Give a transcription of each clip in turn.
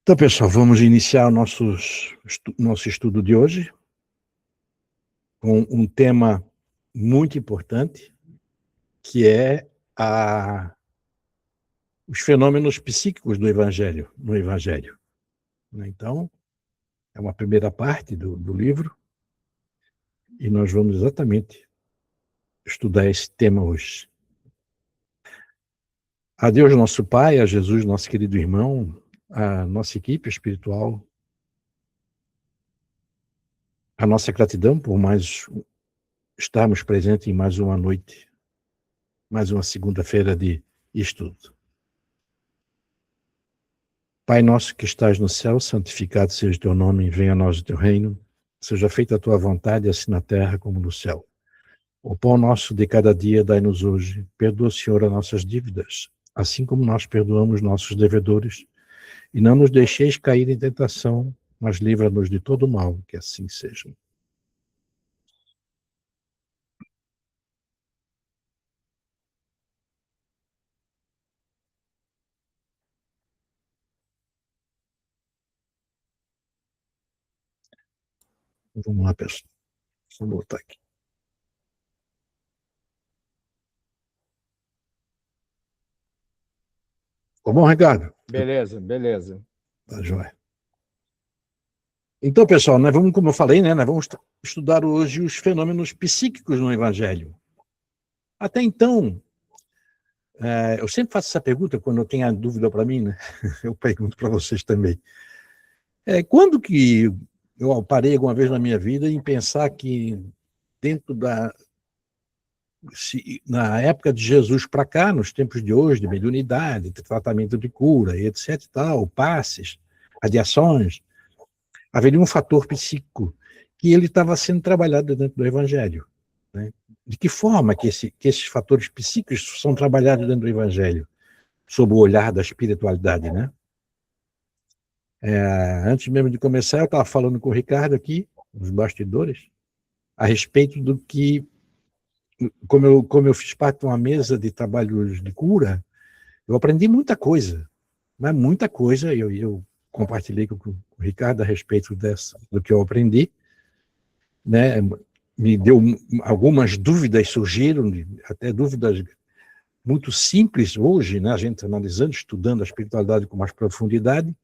Então, pessoal, vamos iniciar o nosso estudo de hoje com um tema muito importante, que é os fenômenos psíquicos no Evangelho. Então, é uma primeira parte do livro, e nós vamos exatamente estudar esse tema hoje. A Deus nosso Pai, a Jesus nosso querido irmão, a nossa equipe espiritual, a nossa gratidão por mais estarmos presentes em mais uma noite, mais uma segunda-feira de estudo. Pai nosso que estás no céu, santificado seja o teu nome, venha a nós o teu reino, seja feita a tua vontade, assim na terra como no céu. O pão nosso de cada dia dai-nos hoje, perdoa, Senhor, as nossas dívidas, assim como nós perdoamos nossos devedores, e não nos deixeis cair em tentação, mas livra-nos de todo mal, que assim seja. Vamos lá, pessoal. Vou botar aqui. Tá bom, Ricardo? Beleza. Tá joia. Então, pessoal, nós vamos, como eu falei, nós vamos estudar hoje os fenômenos psíquicos no Evangelho. Até então, eu sempre faço essa pergunta quando eu tenho a dúvida para mim, né? Eu pergunto para vocês também. Quando que eu parei alguma vez na minha vida em pensar que dentro na época de Jesus para cá, nos tempos de hoje, de mediunidade, de tratamento de cura, e etc e tal, passes, radiações, haveria um fator psíquico que ele estava sendo trabalhado dentro do Evangelho, né? De que forma que esses fatores psíquicos são trabalhados dentro do Evangelho, sob o olhar da espiritualidade, né? Antes mesmo de começar, eu estava falando com o Ricardo aqui, nos bastidores, a respeito do que, como eu fiz parte de uma mesa de trabalhos de cura, eu aprendi muita coisa, mas muita coisa, eu compartilhei com o Ricardo a respeito do que eu aprendi, né? Me deu algumas dúvidas, surgiram, até dúvidas muito simples hoje, né? A gente analisando, estudando a espiritualidade com mais profundidade.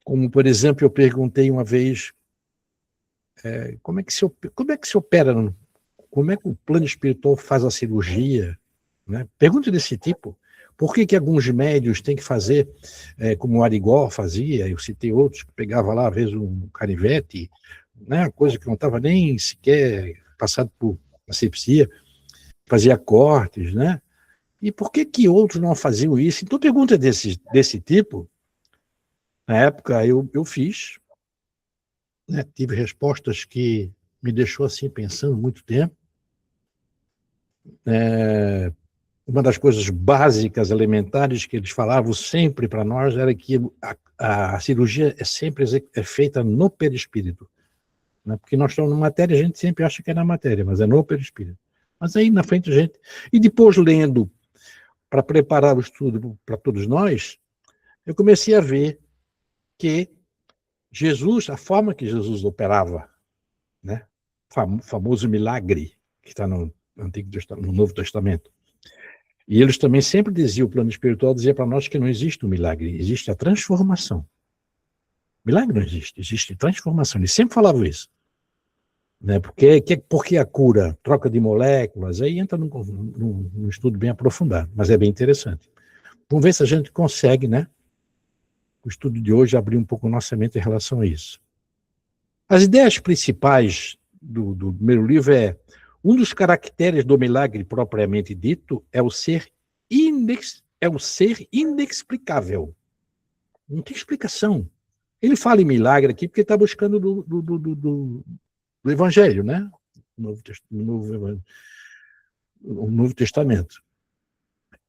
Como, por exemplo, eu perguntei uma vez como é que se opera, como é que o plano espiritual faz a cirurgia, né? Pergunta desse tipo. Por que alguns médios têm que fazer, como o Arigó fazia, eu citei outros, que pegava lá, às vezes, um canivete, né? Coisa que não estava nem sequer passado por asepsia, fazia cortes, né? E por que outros não faziam isso? Então, pergunta desse tipo, na época eu fiz, né? Tive respostas que me deixou assim pensando muito tempo. Uma das coisas básicas, elementares, que eles falavam sempre para nós era que a cirurgia sempre feita no perispírito, né? Porque nós estamos na matéria, a gente sempre acha que é na matéria, mas é no perispírito. Mas aí na frente a gente... E depois, lendo, para preparar o estudo para todos nós, eu comecei a ver que Jesus, a forma que Jesus operava, né? Famoso milagre que está no Novo Testamento. E eles também sempre diziam, o plano espiritual dizia para nós que não existe o milagre, existe a transformação. Milagre não existe, existe transformação. Eles sempre falavam isso, né? Porque a cura, troca de moléculas, aí entra num estudo bem aprofundado, mas é bem interessante. Vamos ver se a gente consegue, né? O estudo de hoje abrir um pouco a nossa mente em relação a isso. As ideias principais do primeiro livro um dos caracteres do milagre propriamente dito é o ser inexplicável. Não tem explicação. Ele fala em milagre aqui porque está buscando do Evangelho, né? O Novo Testamento.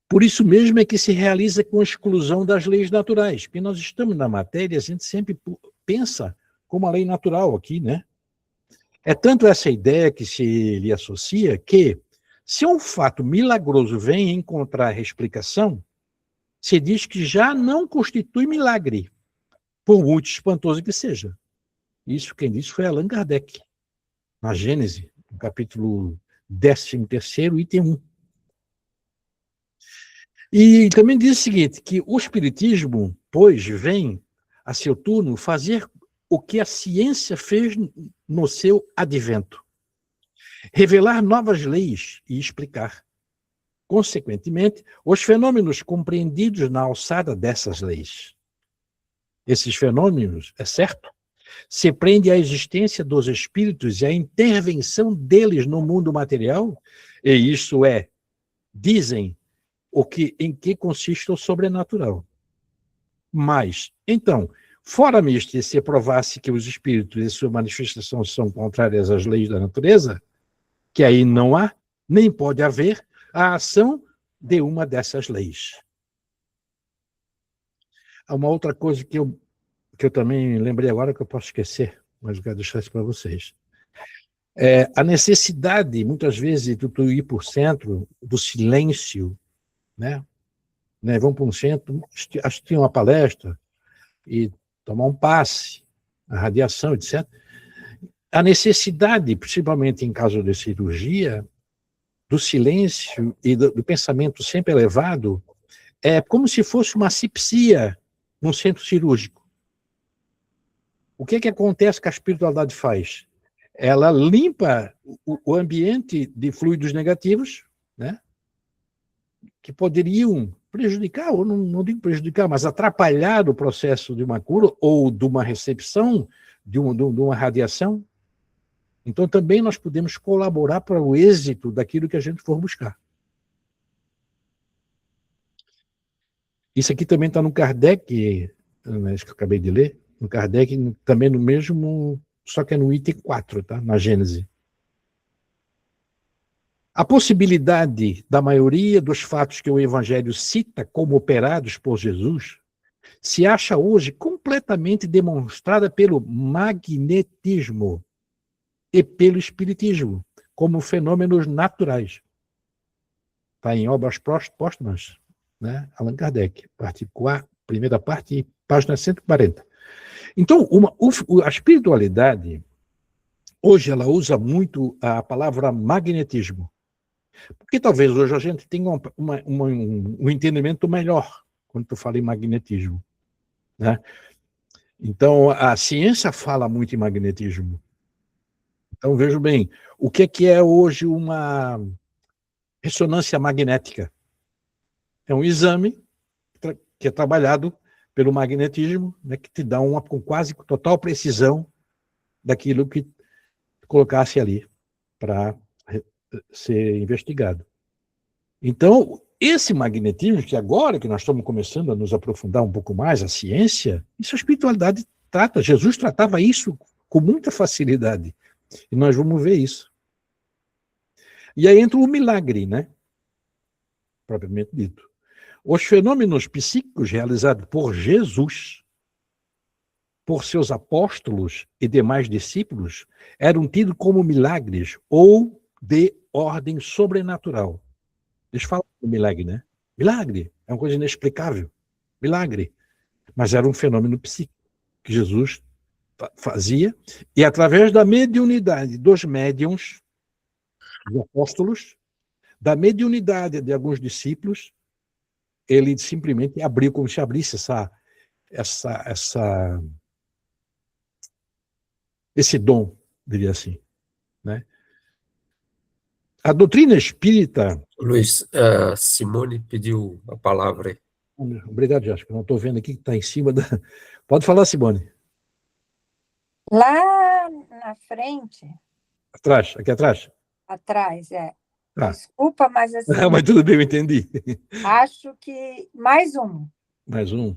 Por isso mesmo é que se realiza com a exclusão das leis naturais. Porque nós estamos na matéria, a gente sempre pensa como a lei natural aqui, né? É tanto essa ideia que se lhe associa que, se um fato milagroso vem encontrar explicação, se diz que já não constitui milagre, por muito espantoso que seja. Isso quem disse foi Allan Kardec, na Gênese, no capítulo 13º, item 1. E também diz o seguinte, que o Espiritismo, pois, vem, a seu turno, fazer o que a ciência fez no seu advento. Revelar novas leis e explicar, consequentemente, os fenômenos compreendidos na alçada dessas leis. Esses fenômenos, é certo, se prende à existência dos espíritos e à intervenção deles no mundo material, e isso é, dizem, em que consiste o sobrenatural. Mas, então, fora isto, se provasse que os espíritos e sua manifestação são contrárias às leis da natureza, que aí não há, nem pode haver, a ação de uma dessas leis. Há uma outra coisa que eu também lembrei agora, que eu posso esquecer, mas eu quero deixar isso para vocês. A necessidade, muitas vezes, de tu ir para o centro do silêncio, né? Vamos para um centro, assistir uma palestra e tomar um passe, a radiação, etc. A necessidade, principalmente em caso de cirurgia, do silêncio e do pensamento sempre elevado, é como se fosse uma asepsia num centro cirúrgico. O que acontece que a espiritualidade faz? Ela limpa o ambiente de fluidos negativos, né? Que poderiam prejudicar, ou não digo prejudicar, mas atrapalhar o processo de uma cura ou de uma recepção de uma radiação. Então, também nós podemos colaborar para o êxito daquilo que a gente for buscar. Isso aqui também está no Kardec, isso que eu acabei de ler, no Kardec, também no mesmo, só que é no item 4, tá? Na Gênese. A possibilidade da maioria dos fatos que o Evangelho cita como operados por Jesus se acha hoje completamente demonstrada pelo magnetismo e pelo espiritismo, como fenômenos naturais. Está em Obras Póstumas, né? Allan Kardec, primeira parte, página 140. Então, a espiritualidade, hoje ela usa muito a palavra magnetismo, porque talvez hoje a gente tenha um entendimento melhor quando tu fala em magnetismo, né? Então, a ciência fala muito em magnetismo. Então, vejo bem, o que é hoje uma ressonância magnética? É um exame que é trabalhado pelo magnetismo, né, que te dá com quase total precisão daquilo que colocasse ali para ser investigado. Então, esse magnetismo, que agora que nós estamos começando a nos aprofundar um pouco mais, a ciência, isso a espiritualidade trata. Jesus tratava isso com muita facilidade. E nós vamos ver isso. E aí entra o milagre, né? Propriamente dito. Os fenômenos psíquicos realizados por Jesus, por seus apóstolos e demais discípulos, eram tidos como milagres ou de ordem sobrenatural. Eles falam do milagre, né? Milagre é uma coisa inexplicável. Milagre. Mas era um fenômeno psíquico que Jesus fazia, e através da mediunidade dos médiuns, dos apóstolos, da mediunidade de alguns discípulos, ele simplesmente abriu, como se abrisse esse dom, diria assim, né? A doutrina espírita... Luiz, Simone pediu a palavra aí. Obrigado, Jéssica. Não estou vendo aqui que está em cima da... Pode falar, Simone. Lá na frente... Atrás, aqui atrás? Atrás, é. Desculpa, mas assim... Não, mas tudo bem, eu entendi. Acho que mais um. Mais um?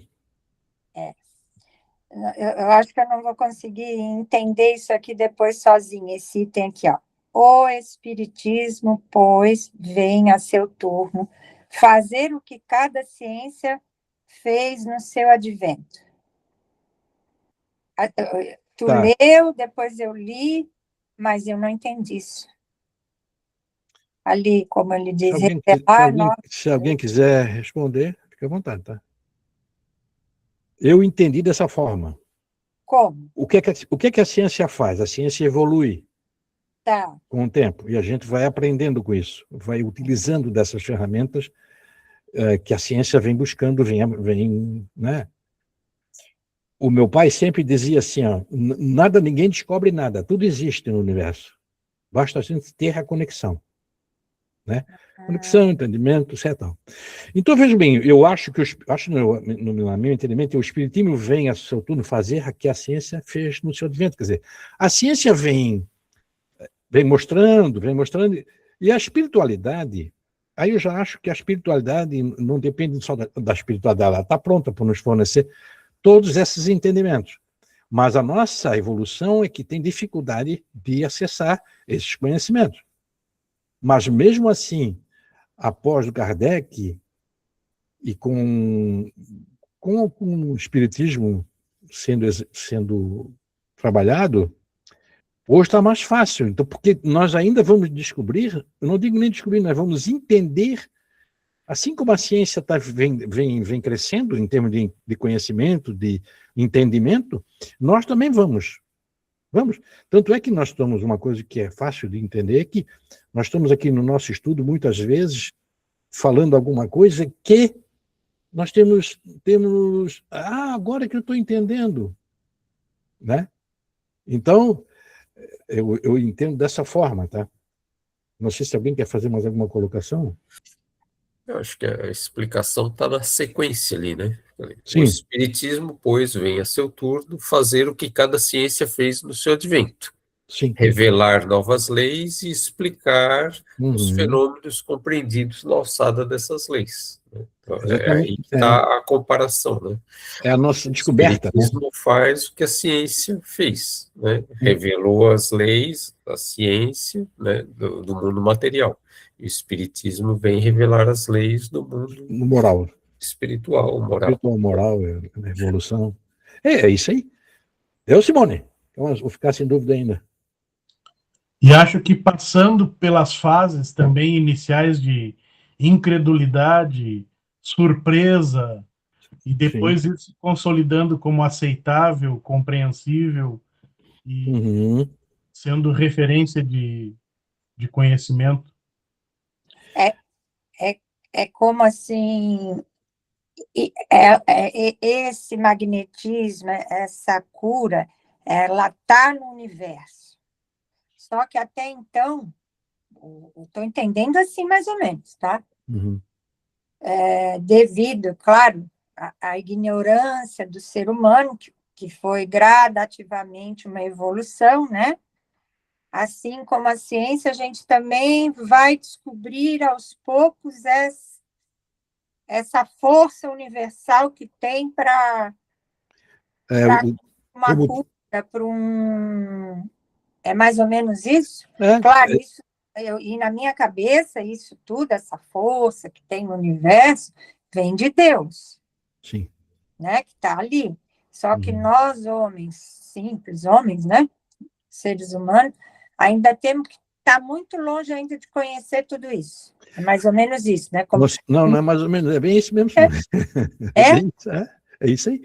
Eu acho que eu não vou conseguir entender isso aqui depois sozinha, esse item aqui, ó. O Espiritismo, pois, vem a seu turno fazer o que cada ciência fez no seu advento. Tu leu, depois eu li, mas eu não entendi isso. Ali, como ele diz, se alguém quiser responder, fica Fique à vontade, tá? Eu entendi dessa forma. Como? O que é que a ciência faz? A ciência evolui Tá. com o tempo e a gente vai aprendendo com isso, vai utilizando dessas ferramentas que a ciência vem buscando, né? O meu pai sempre dizia assim, ó, ninguém descobre nada, tudo existe no universo. Basta a gente ter a conexão, né? Conexão, entendimento, certo? Então, veja bem, eu acho que, no meu entendimento, o Espiritismo vem a seu turno fazer o que a ciência fez no seu advento. Quer dizer, a ciência vem mostrando, e a espiritualidade, aí eu já acho que a espiritualidade não depende só da espiritualidade, ela está pronta para nos fornecer todos esses entendimentos. Mas a nossa evolução é que tem dificuldade de acessar esses conhecimentos. Mas, mesmo assim, após o Kardec, e com o Espiritismo sendo trabalhado, hoje está mais fácil. Então, porque nós ainda vamos descobrir, eu não digo nem descobrir, nós vamos entender, assim como a ciência vem crescendo em termos de conhecimento, de entendimento, nós também vamos. Tanto é que nós estamos, uma coisa que é fácil de entender, é que nós estamos aqui no nosso estudo, muitas vezes, falando alguma coisa que nós temos agora que eu estou entendendo, né? Então, eu entendo dessa forma, tá? Não sei se alguém quer fazer mais alguma colocação. Eu acho que a explicação está na sequência ali, né? Sim. O Espiritismo, pois, vem a seu turno fazer o que cada ciência fez no seu advento. Sim. Revelar novas leis e explicar os Uhum. fenômenos compreendidos na alçada dessas leis. Né? Então, é Exatamente. aí que está a comparação, né? É a nossa O descoberta, né? Espiritismo faz o que a ciência fez, né? Revelou as leis da ciência, né? do mundo material. E o Espiritismo vem revelar as leis do mundo No moral. espiritual, moral. Espiritual, moral, evolução. É isso aí. Eu, Simone. Então, vou ficar sem dúvida ainda. E acho que passando pelas fases também iniciais de incredulidade, surpresa, e depois isso se consolidando como aceitável, compreensível e sendo referência de conhecimento. É como assim, esse magnetismo, essa cura, ela está no universo. Só que até então, estou entendendo assim mais ou menos, tá? Devido, claro, à ignorância do ser humano, que foi gradativamente uma evolução, né? Assim como a ciência, a gente também vai descobrir aos poucos essa força universal que tem para uma cura, para um... É mais ou menos isso? Claro, isso, e na minha cabeça, isso tudo, essa força que tem no universo, vem de Deus. Sim. Né, que está ali. Só que nós, homens, simples homens, né, seres humanos, ainda temos que estar muito longe ainda de conhecer tudo isso. É mais ou menos isso, né? Como... Não é mais ou menos, é bem isso mesmo. É isso aí.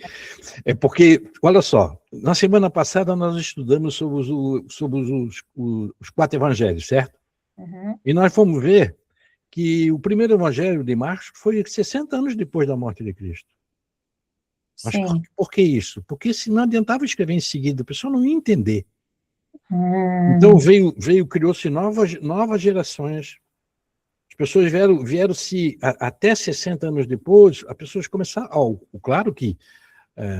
É porque, olha só, na semana passada nós estudamos sobre os 4 evangelhos, certo? E nós fomos ver que o primeiro evangelho de Marcos foi 60 anos depois da morte de Cristo. Mas por que isso? Porque se não adiantava escrever em seguida, a pessoa não ia entender. Então criou-se novas gerações. As pessoas vieram-se até 60 anos depois, as pessoas começaram. Claro que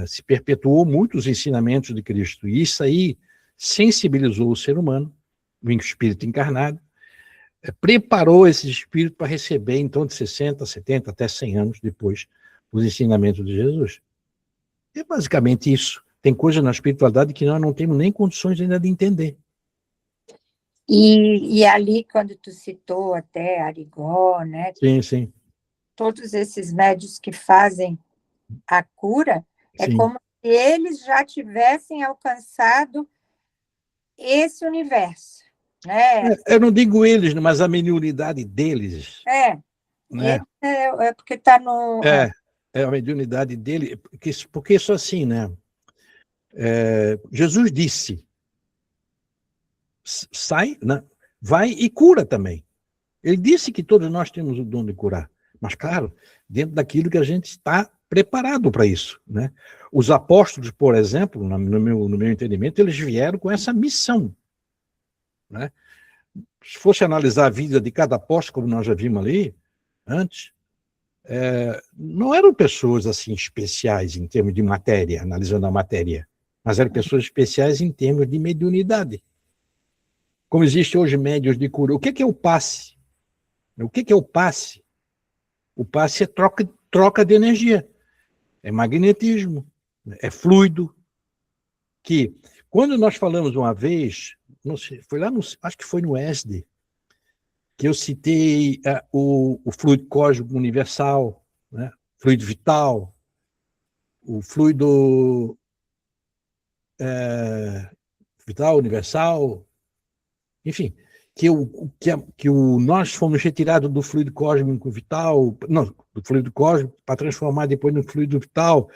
se perpetuou muito os ensinamentos de Cristo, e isso aí sensibilizou o ser humano, o espírito encarnado, preparou esse espírito para receber, então, de 60, 70, até 100 anos depois, os ensinamentos de Jesus. É basicamente isso. Tem coisa na espiritualidade que nós não temos nem condições ainda de entender. E ali, quando tu citou até Arigó, né? Sim. Todos esses médios que fazem a cura, como se eles já tivessem alcançado esse universo, né? Eu não digo eles, mas a mediunidade deles. Né? É porque está no... É a mediunidade dele, porque isso assim, né? Jesus disse, sai, né? Vai e cura também. Ele disse que todos nós temos o dom de curar, mas, claro, dentro daquilo que a gente está preparado para isso, né? Os apóstolos, por exemplo, no meu entendimento, eles vieram com essa missão, né? Se fosse analisar a vida de cada apóstolo, como nós já vimos ali antes, não eram pessoas assim especiais em termos de matéria, analisando a matéria, mas eram pessoas especiais em termos de mediunidade. Como existe hoje médios de cura. O que é o passe? O que é o passe? O passe é troca de energia. É magnetismo, é fluido. Que, quando nós falamos uma vez, não sei, foi lá acho que foi no ESD, que eu citei o fluido cósmico universal, né? Fluido vital, o fluido vital universal, enfim, nós fomos retirados do fluido cósmico vital, não, do fluido cósmico para transformar depois no fluido vital.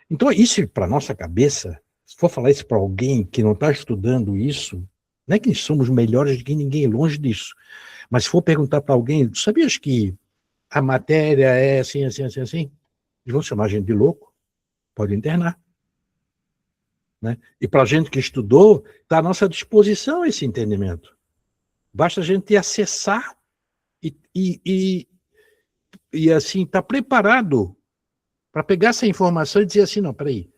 Então, isso para a nossa cabeça, se for falar isso para alguém que não está estudando isso, não é que somos melhores do que ninguém, longe disso. Mas se for perguntar para alguém, sabias que a matéria é assim, assim, assim, assim? Eles vão chamar a gente de louco, pode internar. Né? E para a gente que estudou, está à nossa disposição esse entendimento. Basta a gente acessar e assim, estar preparado para pegar essa informação e dizer assim, não, peraí,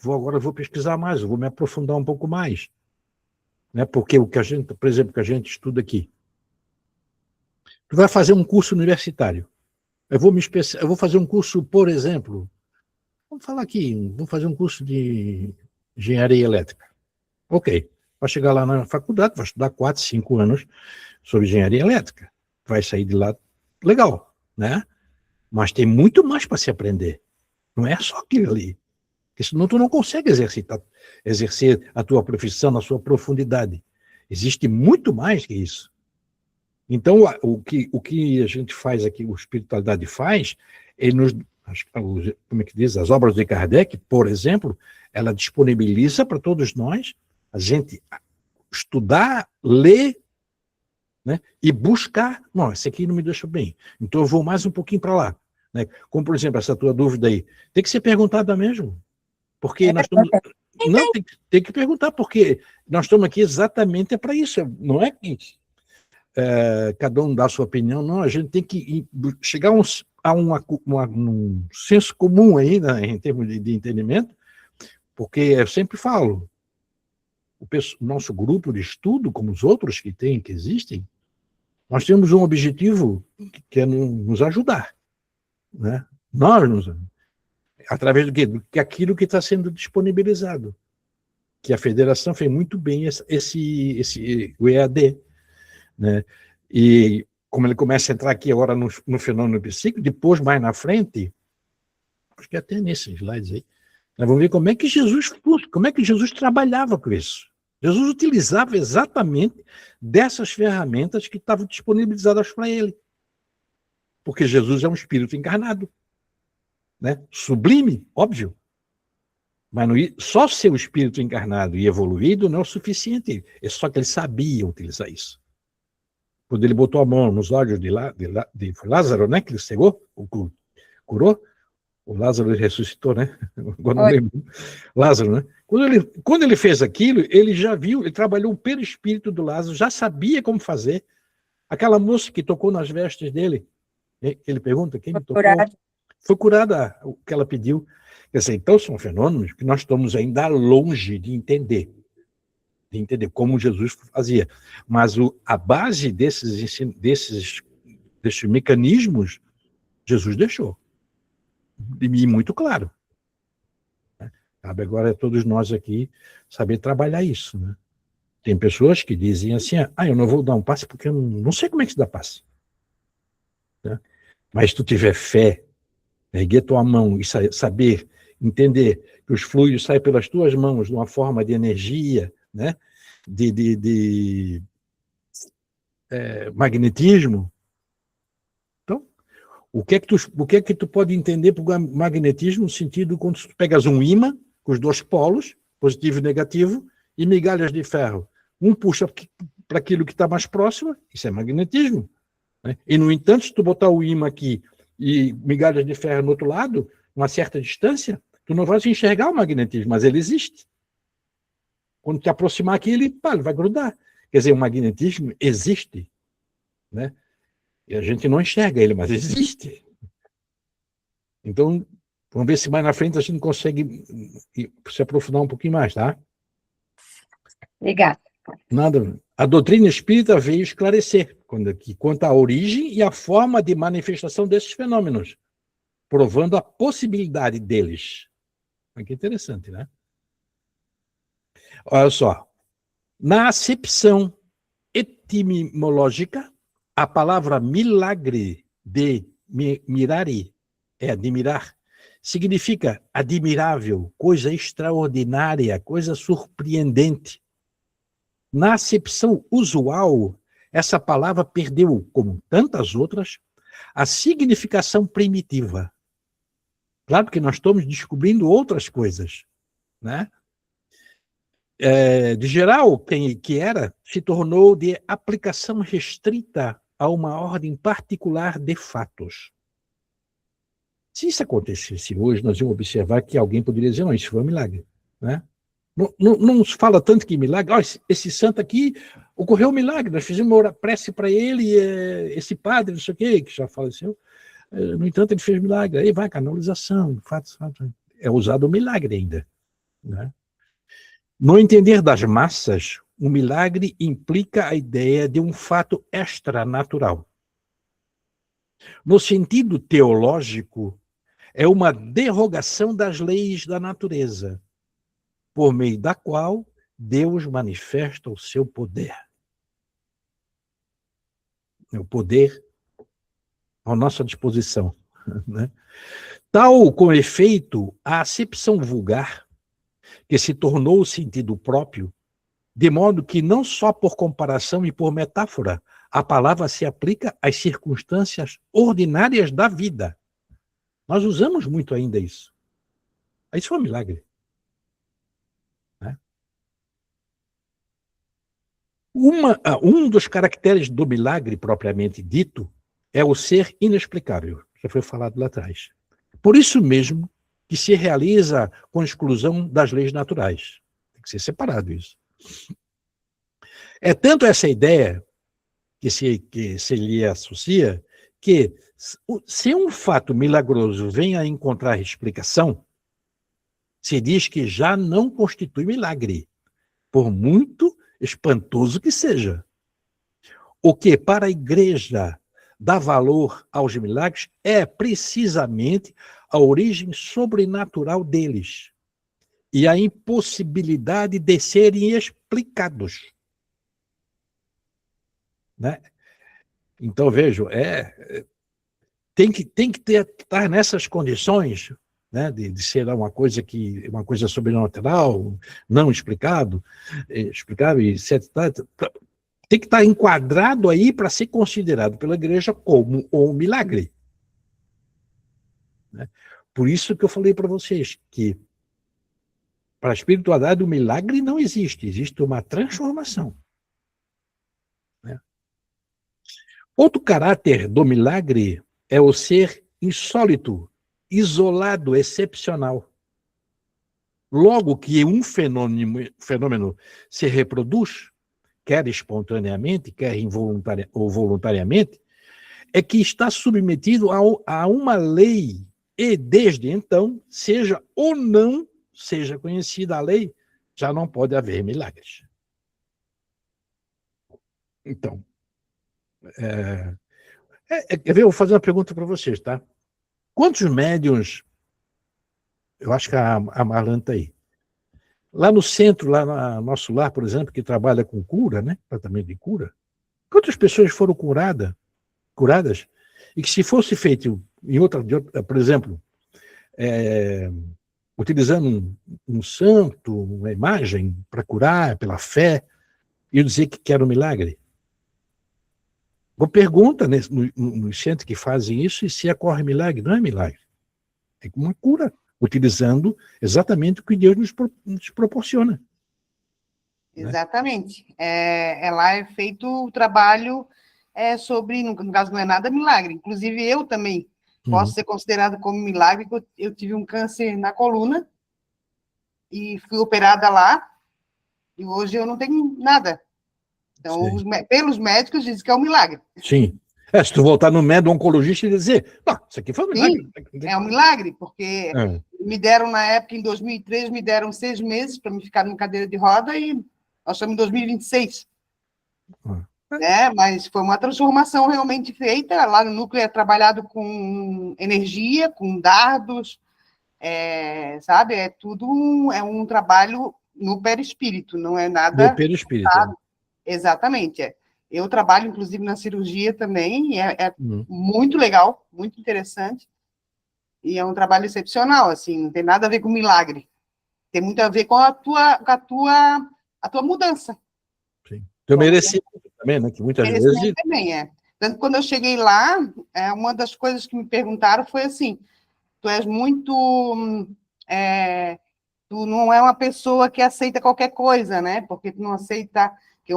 agora eu vou pesquisar mais, eu vou me aprofundar um pouco mais. Né? Porque o que a gente, por exemplo, que a gente estuda aqui, tu vai fazer um curso universitário. Eu vou fazer um curso, por exemplo, vamos falar aqui, vou fazer um curso de engenharia elétrica. Ok, vai chegar lá na faculdade, vai estudar 4, 5 anos sobre engenharia elétrica. Vai sair de lá legal, né? Mas tem muito mais para se aprender. Não é só aquilo ali. Porque senão tu não consegue exercer a tua profissão na sua profundidade. Existe muito mais que isso. Então, o que a gente faz aqui, a espiritualidade faz, como é que diz, as obras de Kardec, por exemplo, ela disponibiliza para todos nós a gente estudar, ler, né, e buscar. Não, esse aqui não me deixa bem, então eu vou mais um pouquinho para lá. Né? Como, por exemplo, essa tua dúvida aí, tem que ser perguntada mesmo. Porque nós estamos... Não, tem que perguntar, porque nós estamos aqui exatamente para isso. Não é que cada um dá a sua opinião, não. A gente tem que chegar a um senso comum aí, né, em termos de entendimento, porque eu sempre falo, o nosso grupo de estudo, como os outros que existem, nós temos um objetivo que é nos ajudar. Né? Através do quê? Que aquilo que está sendo disponibilizado. Que a federação fez muito bem o EAD. Né? E como ele começa a entrar aqui agora no fenômeno psíquico, depois, mais na frente, acho que até nesses slides aí, nós vamos ver como é que Jesus trabalhava com isso. Jesus utilizava exatamente dessas ferramentas que estavam disponibilizadas para ele. Porque Jesus é um espírito encarnado. Né? Sublime, óbvio. Mas só ser o espírito encarnado e evoluído não é o suficiente. É só que ele sabia utilizar isso. Quando ele botou a mão nos olhos de Lázaro, né? Que ele cegou, curou. O Lázaro ressuscitou, né? Agora não lembro. Lázaro, né? Quando ele fez aquilo, ele já viu, ele trabalhou o perispírito do Lázaro, já sabia como fazer. Aquela moça que tocou nas vestes dele, ele pergunta, quem me tocou? Foi curada o que ela pediu. Quer dizer, então são fenômenos que nós estamos ainda longe de entender como Jesus fazia. Mas a base desses mecanismos, Jesus deixou. E muito claro. Cabe agora a todos nós aqui saber trabalhar isso. Né? Tem pessoas que dizem assim, eu não vou dar um passe porque eu não sei como é que se dá passe. Né? Mas se tu tiver fé, erguer tua mão e saber, entender que os fluidos saem pelas tuas mãos de uma forma de energia, né? de magnetismo. Então, O que é que tu pode entender por magnetismo no sentido quando tu pegas um ímã com os dois polos, positivo e negativo, e migalhas de ferro. Um puxa para aquilo que está mais próximo, isso é magnetismo. Né? E, no entanto, se tu botar o ímã aqui e migalhas de ferro no outro lado, uma certa distância, tu não vai enxergar o magnetismo, mas ele existe. Quando te aproximar aqui, ele vai grudar. Quer dizer, o magnetismo existe. Né? E a gente não enxerga ele, mas existe. Então, vamos ver se mais na frente a gente consegue se aprofundar um pouquinho mais, tá? Obrigada. Nada. A doutrina espírita veio esclarecer quanto à origem e à forma de manifestação desses fenômenos, provando a possibilidade deles. Que interessante, né? Olha só. Na acepção etimológica, a palavra milagre de mirari, admirar, significa admirável, coisa extraordinária, coisa surpreendente. Na acepção usual, essa palavra perdeu, como tantas outras, a significação primitiva. Claro que nós estamos descobrindo outras coisas, né? De geral, que era, se tornou de aplicação restrita a uma ordem particular de fatos. Se isso acontecesse hoje, nós íamos observar que alguém poderia dizer, não, isso foi um milagre, né? Não se fala tanto que milagre. Esse santo aqui ocorreu um milagre, nós fizemos uma prece para ele, esse padre, não sei o quê, que já faleceu, no entanto, ele fez milagre. Aí vai, canonização, fatos. É usado o milagre ainda. Né? No entender das massas, o milagre implica a ideia de um fato extranatural. No sentido teológico, é uma derrogação das leis da natureza, por meio da qual Deus manifesta o seu poder. O poder à nossa disposição. Né? Tal, com efeito, a acepção vulgar, que se tornou o sentido próprio, de modo que não só por comparação e por metáfora, a palavra se aplica às circunstâncias ordinárias da vida. Nós usamos muito ainda isso. Isso foi um milagre. Um dos caracteres do milagre propriamente dito é o ser inexplicável, que foi falado lá atrás. Por isso mesmo que se realiza com exclusão das leis naturais. Tem que ser separado isso. É tanto essa ideia que se lhe associa que se um fato milagroso vem a encontrar explicação, se diz que já não constitui milagre, por muito espantoso que seja. O que para a igreja dá valor aos milagres é precisamente a origem sobrenatural deles e a impossibilidade de serem explicados. Né? Então, vejo, tem que estar nessas condições, né, de ser uma coisa sobrenatural, não explicável, etc. Tem que estar enquadrado aí para ser considerado pela igreja como um milagre. Né? Por isso que eu falei para vocês que para a espiritualidade o milagre não existe, existe uma transformação. Né? Outro caráter do milagre é o ser insólito, isolado, excepcional. Logo que um fenômeno se reproduz, quer espontaneamente, quer ou voluntariamente, é que está submetido a uma lei e, desde então, seja ou não seja conhecida a lei, já não pode haver milagres. Então, eu vou fazer uma pergunta para vocês, tá? Quantos médiuns, eu acho que a Marlene está aí, lá no centro, lá no nosso lar, por exemplo, que trabalha com cura, né? Tratamento de cura, quantas pessoas foram curadas, e que se fosse feito em outra por exemplo, utilizando um santo, uma imagem para curar pela fé, e dizer que era um milagre? Pergunta nos centros que fazem isso e se ocorre milagre. Não é milagre. É uma cura, utilizando exatamente o que Deus nos proporciona. Exatamente. Lá é feito o trabalho sobre, no caso, não é nada milagre. Inclusive, eu também posso ser considerado como milagre, porque eu tive um câncer na coluna e fui operada lá, e hoje eu não tenho nada. Então, pelos médicos, dizem que é um milagre. Sim. Se tu voltar no médico oncologista e dizer, isso aqui foi um milagre. Sim, é um milagre, porque me deram, na época, em 2003, me deram 6 meses para me ficar numa cadeira de roda e nós estamos em 2026. Mas foi uma transformação realmente feita. Lá no núcleo é trabalhado com energia, com dardos, sabe? É tudo um trabalho no perispírito, não é nada... No perispírito. Exatamente. Eu trabalho, inclusive, na cirurgia também, e é muito legal, muito interessante, e é um trabalho excepcional, assim, não tem nada a ver com milagre, tem muito a ver com a tua mudança. Sim. Teu merecimento também, né? Que muitas vezes... também, Tanto que quando eu cheguei lá, uma das coisas que me perguntaram foi assim, tu és muito... tu não é uma pessoa que aceita qualquer coisa, né? Porque tu não aceita... que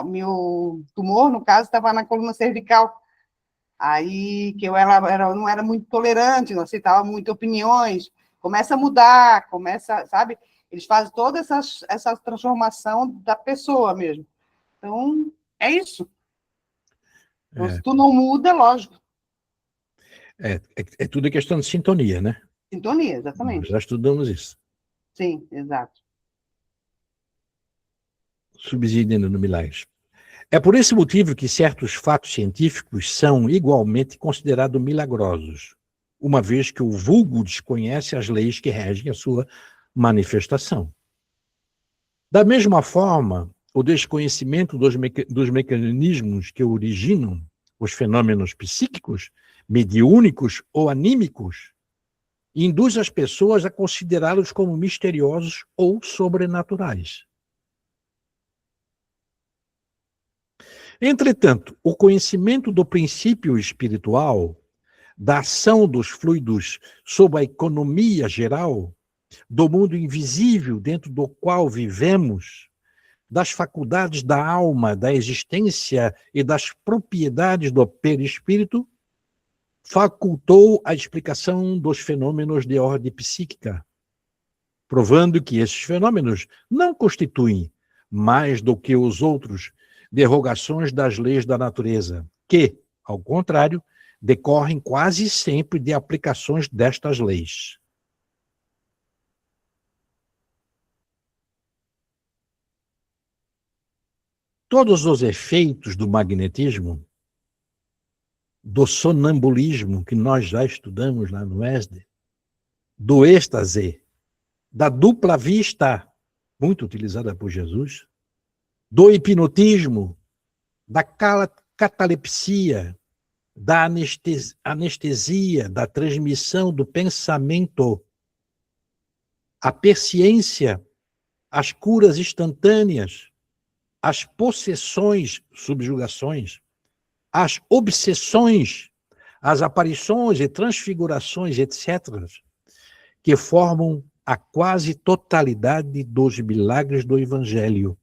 meu tumor, no caso, estava na coluna cervical. Aí que eu não era muito tolerante, não aceitava muito opiniões. Começa a mudar, sabe? Eles fazem toda essa transformação da pessoa mesmo. Então, é isso. Então, se tu não muda, lógico. É tudo questão de sintonia, né? Sintonia, exatamente. Nós já estudamos isso. Sim, exato. Subsidiando no milagre. É por esse motivo que certos fatos científicos são igualmente considerados milagrosos, uma vez que o vulgo desconhece as leis que regem a sua manifestação. Da mesma forma, o desconhecimento dos mecanismos que originam os fenômenos psíquicos, mediúnicos ou anímicos, induz as pessoas a considerá-los como misteriosos ou sobrenaturais. Entretanto, o conhecimento do princípio espiritual, da ação dos fluidos sobre a economia geral, do mundo invisível dentro do qual vivemos, das faculdades da alma, da existência e das propriedades do perispírito, facultou a explicação dos fenômenos de ordem psíquica, provando que esses fenômenos não constituem, mais do que os outros, derrogações das leis da natureza, que, ao contrário, decorrem quase sempre de aplicações destas leis. Todos os efeitos do magnetismo, do sonambulismo, que nós já estudamos lá no ESD, do êxtase, da dupla vista, muito utilizada por Jesus, do hipnotismo, da catalepsia, da anestesia, da transmissão do pensamento, a persciência, as curas instantâneas, as possessões, subjugações, as obsessões, as aparições e transfigurações, etc., que formam a quase totalidade dos milagres do Evangelho,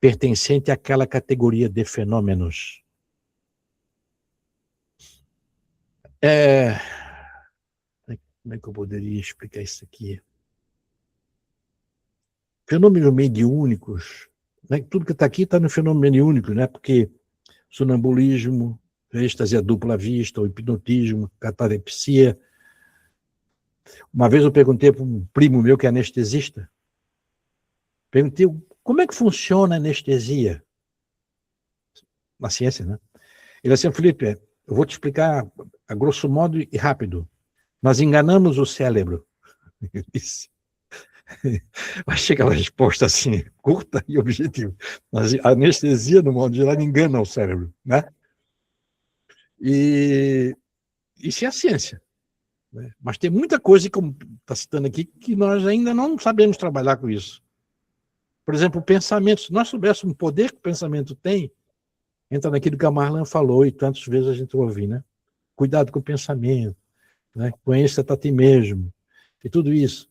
pertencente àquela categoria de fenômenos. Como é que eu poderia explicar isso aqui? Fenômenos mediúnicos, né? Tudo que está aqui está no fenômeno mediúnico, né? Porque sonambulismo, êxtase à dupla vista, o hipnotismo, catalepsia. Uma vez eu perguntei para um primo meu que é anestesista, perguntei como é que funciona a anestesia? Na ciência, né? Ele disse, Felipe, eu vou te explicar a grosso modo e rápido. Nós enganamos o cérebro. Eu disse. Achei aquela resposta assim, curta e objetiva. Mas a anestesia, no modo geral, engana o cérebro, né? E isso é a ciência. Né? Mas tem muita coisa, como está citando aqui, que nós ainda não sabemos trabalhar com isso. Por exemplo, o pensamento. Se nós soubéssemos o poder que o pensamento tem, entra naquilo que a Marlan falou e tantas vezes a gente ouve, né? Cuidado com o pensamento, né? Conheça-te a ti mesmo, e tudo isso.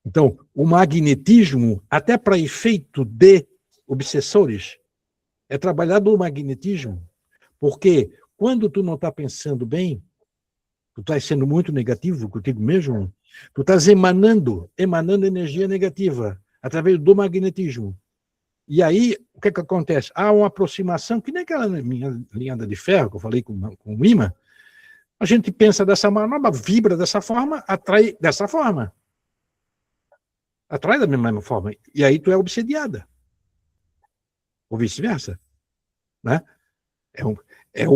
Então, o magnetismo, até para efeito de obsessores, é trabalhar do magnetismo, porque quando tu não está pensando bem, tu estás sendo muito negativo contigo mesmo, tu estás emanando energia negativa através do magnetismo. E aí, o que acontece? Há uma aproximação, que nem aquela minha linhada de ferro que eu falei com o imã. A gente pensa dessa forma, vibra dessa forma, atrai dessa forma. Atrai da mesma forma. E aí tu é obsediada. Ou vice-versa. Né? É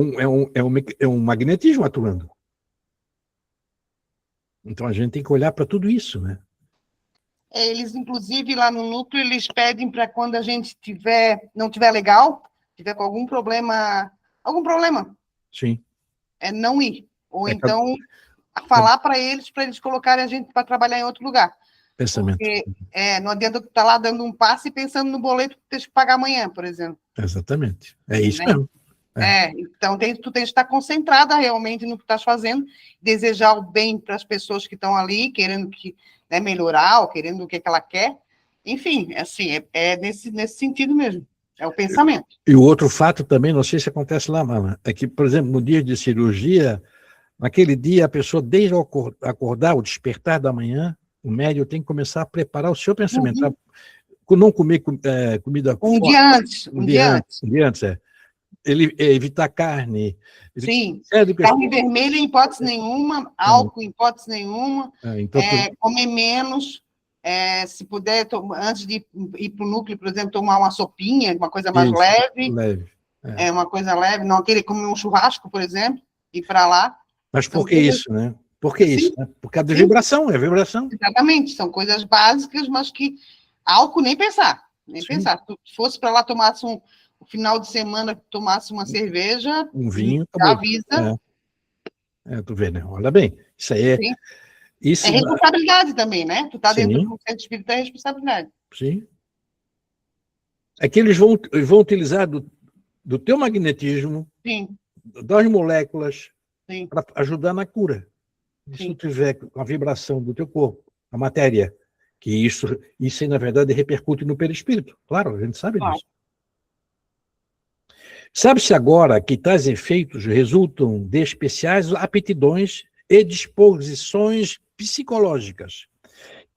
um magnetismo atuando. Então a gente tem que olhar para tudo isso, né? Eles, inclusive, lá no núcleo, eles pedem para quando a gente não tiver legal, tiver com algum problema, Sim. Não ir. Ou então falar para eles colocarem a gente para trabalhar em outro lugar. Pensamento. Porque não adianta tu estar lá dando um passe e pensando no boleto que tu tens que pagar amanhã, por exemplo. Exatamente. É isso, né? Mesmo. Então tu tens que estar concentrada realmente no que estás fazendo, desejar o bem para as pessoas que estão ali, querendo melhorar, ou querendo o que ela quer. Enfim, assim, nesse sentido mesmo. É o pensamento. E o outro fato também, não sei se acontece lá, Mama, é que, por exemplo, no dia de cirurgia, naquele dia, a pessoa, desde acordar, o despertar da manhã, o médium tem que começar a preparar o seu pensamento. Uhum. Não comer comida forte. Um dia antes. Ele evitar carne. Sim, carne vermelha em hipótese nenhuma, álcool em hipótese nenhuma, então, comer menos, se puder, antes de ir para o núcleo, por exemplo, tomar uma sopinha, uma coisa mais leve. Uma coisa leve, não aquele comer um churrasco, por exemplo, ir para lá. Mas por que isso, né? Por que isso? Né? Por causa da vibração, vibração. Exatamente, são coisas básicas, mas que álcool nem pensar, pensar. Se fosse para lá, tomasse um final de semana, tomasse uma cerveja, um vinho, avisa. Tu vê, né? Olha bem, isso aí é... Isso é responsabilidade também, né? Tu tá dentro do centro espírita, é responsabilidade. Sim. É que eles vão utilizar do teu magnetismo, das moléculas, para ajudar na cura. Se tu tiver com a vibração do teu corpo, a matéria, que isso aí, na verdade, repercute no perispírito. Claro, a gente sabe disso. Sabe-se agora que tais efeitos resultam de especiais aptidões e disposições psicológicas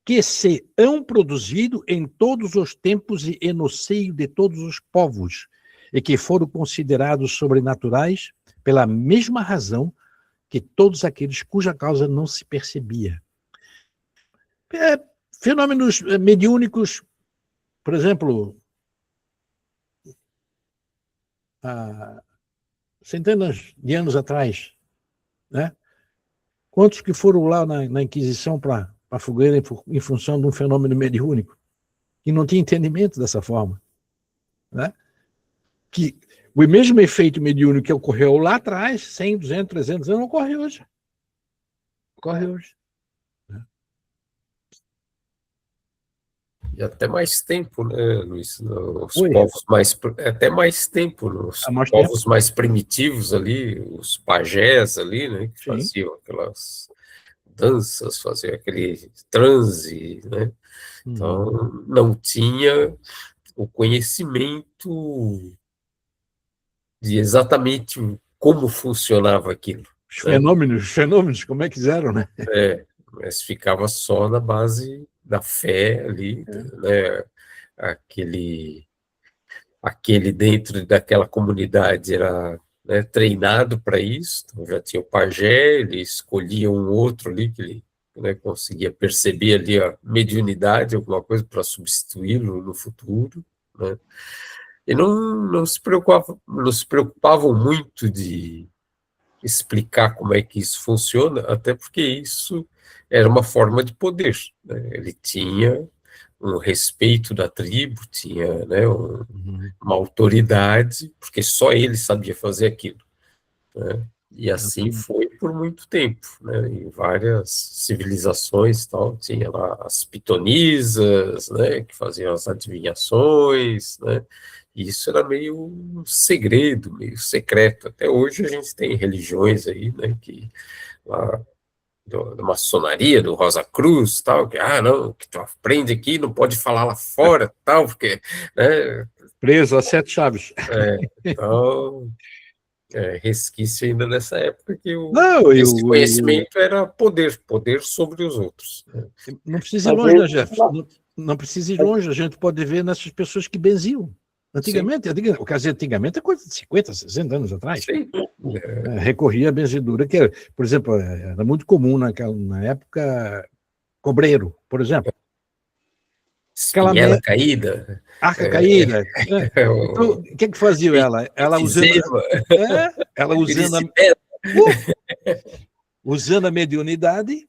que se hão produzido em todos os tempos e no seio de todos os povos e que foram considerados sobrenaturais pela mesma razão que todos aqueles cuja causa não se percebia. Fenômenos mediúnicos, por exemplo, há centenas de anos atrás, né? Quantos que foram lá na Inquisição para a fogueira em função de um fenômeno mediúnico, que não tinha entendimento dessa forma, né? Que o mesmo efeito mediúnico que ocorreu lá atrás, 100, 200, 300 anos, ocorre hoje. Ocorre hoje. E até mais tempo, né, Luiz? Os povos mais... Até mais tempo, os povos mais primitivos ali, os pajés ali, né, que faziam aquelas danças, faziam aquele transe, né? Então, não tinha o conhecimento de exatamente como funcionava aquilo. Os fenômenos, como é que fizeram, né? Mas ficava só na base da fé ali, né? Aquele dentro daquela comunidade era, né, treinado para isso, então já tinha o pajé, ele escolhia um outro ali que ele, né, conseguia perceber ali a mediunidade, alguma coisa para substituí-lo no futuro, né? E não se preocupavam muito de explicar como é que isso funciona, até porque isso era uma forma de poder, né? Ele tinha um respeito da tribo, tinha, né, uma autoridade, porque só ele sabia fazer aquilo, né? E assim foi por muito tempo, né? Em várias civilizações, tal, tinha lá as pitonisas, né, que faziam as adivinhações, né? E isso era meio um segredo, meio secreto. Até hoje a gente tem religiões aí, né, que lá da maçonaria, do Rosa Cruz, tal, que, não, o que tu aprende aqui não pode falar lá fora, tal, porque, né, Preso a 7 chaves. então, resquício ainda dessa época que Não, esse conhecimento era poder sobre os outros. Não precisa ir longe, né, Jeff? Não precisa ir longe, a gente pode ver nessas pessoas que benziam. Antigamente, antigamente é coisa de 50, 60 anos atrás. Sim. Recorria à benzedura, que, por exemplo, era muito comum na época, cobreiro, por exemplo. Espinhela caída. Arca caída. Então, o que fazia ela? Ela usando a mediunidade,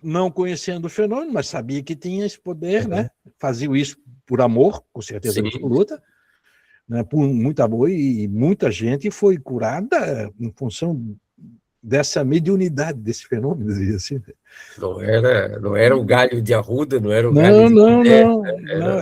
não conhecendo o fenômeno, mas sabia que tinha esse poder, né? Fazia isso por amor, com certeza absoluta, né? Por muito amor, e muita gente foi curada em função dessa mediunidade, desse fenômeno, assim. Não era o galho de arruda, não era o galho de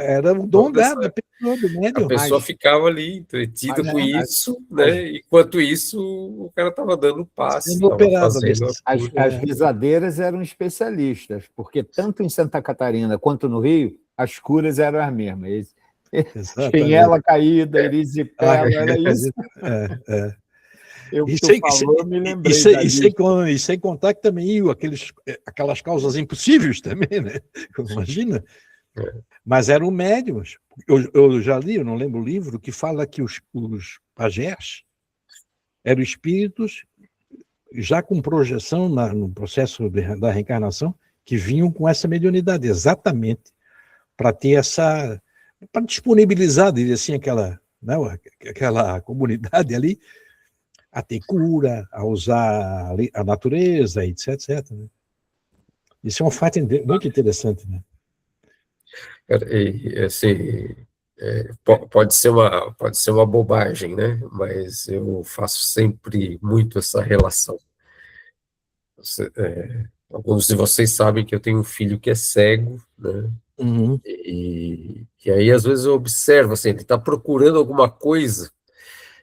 era o dom dado, do médium. A pessoa ficava ali entretida com isso, né? Enquanto isso, o cara estava dando passe, estava fazendo as rezadeiras eram especialistas, porque tanto em Santa Catarina quanto no Rio, as curas eram as mesmas. Espinhela caída, erisipela, era isso. E sem contar que também iam aquelas causas impossíveis também, né? Imagina. Mas eram médiuns. Eu já li, eu não lembro o livro, que fala que os pajés eram espíritos já com projeção no processo da reencarnação, que vinham com essa mediunidade, exatamente para ter para disponibilizar, diria assim, aquela comunidade ali, a ter cura, a usar a natureza, etc. Né? Isso é um fato muito interessante, né? Assim, pode ser uma bobagem, né? Mas eu faço sempre muito essa relação. Alguns de vocês sabem que eu tenho um filho que é cego, né? Uhum. E aí, às vezes, eu observo, assim, ele está procurando alguma coisa,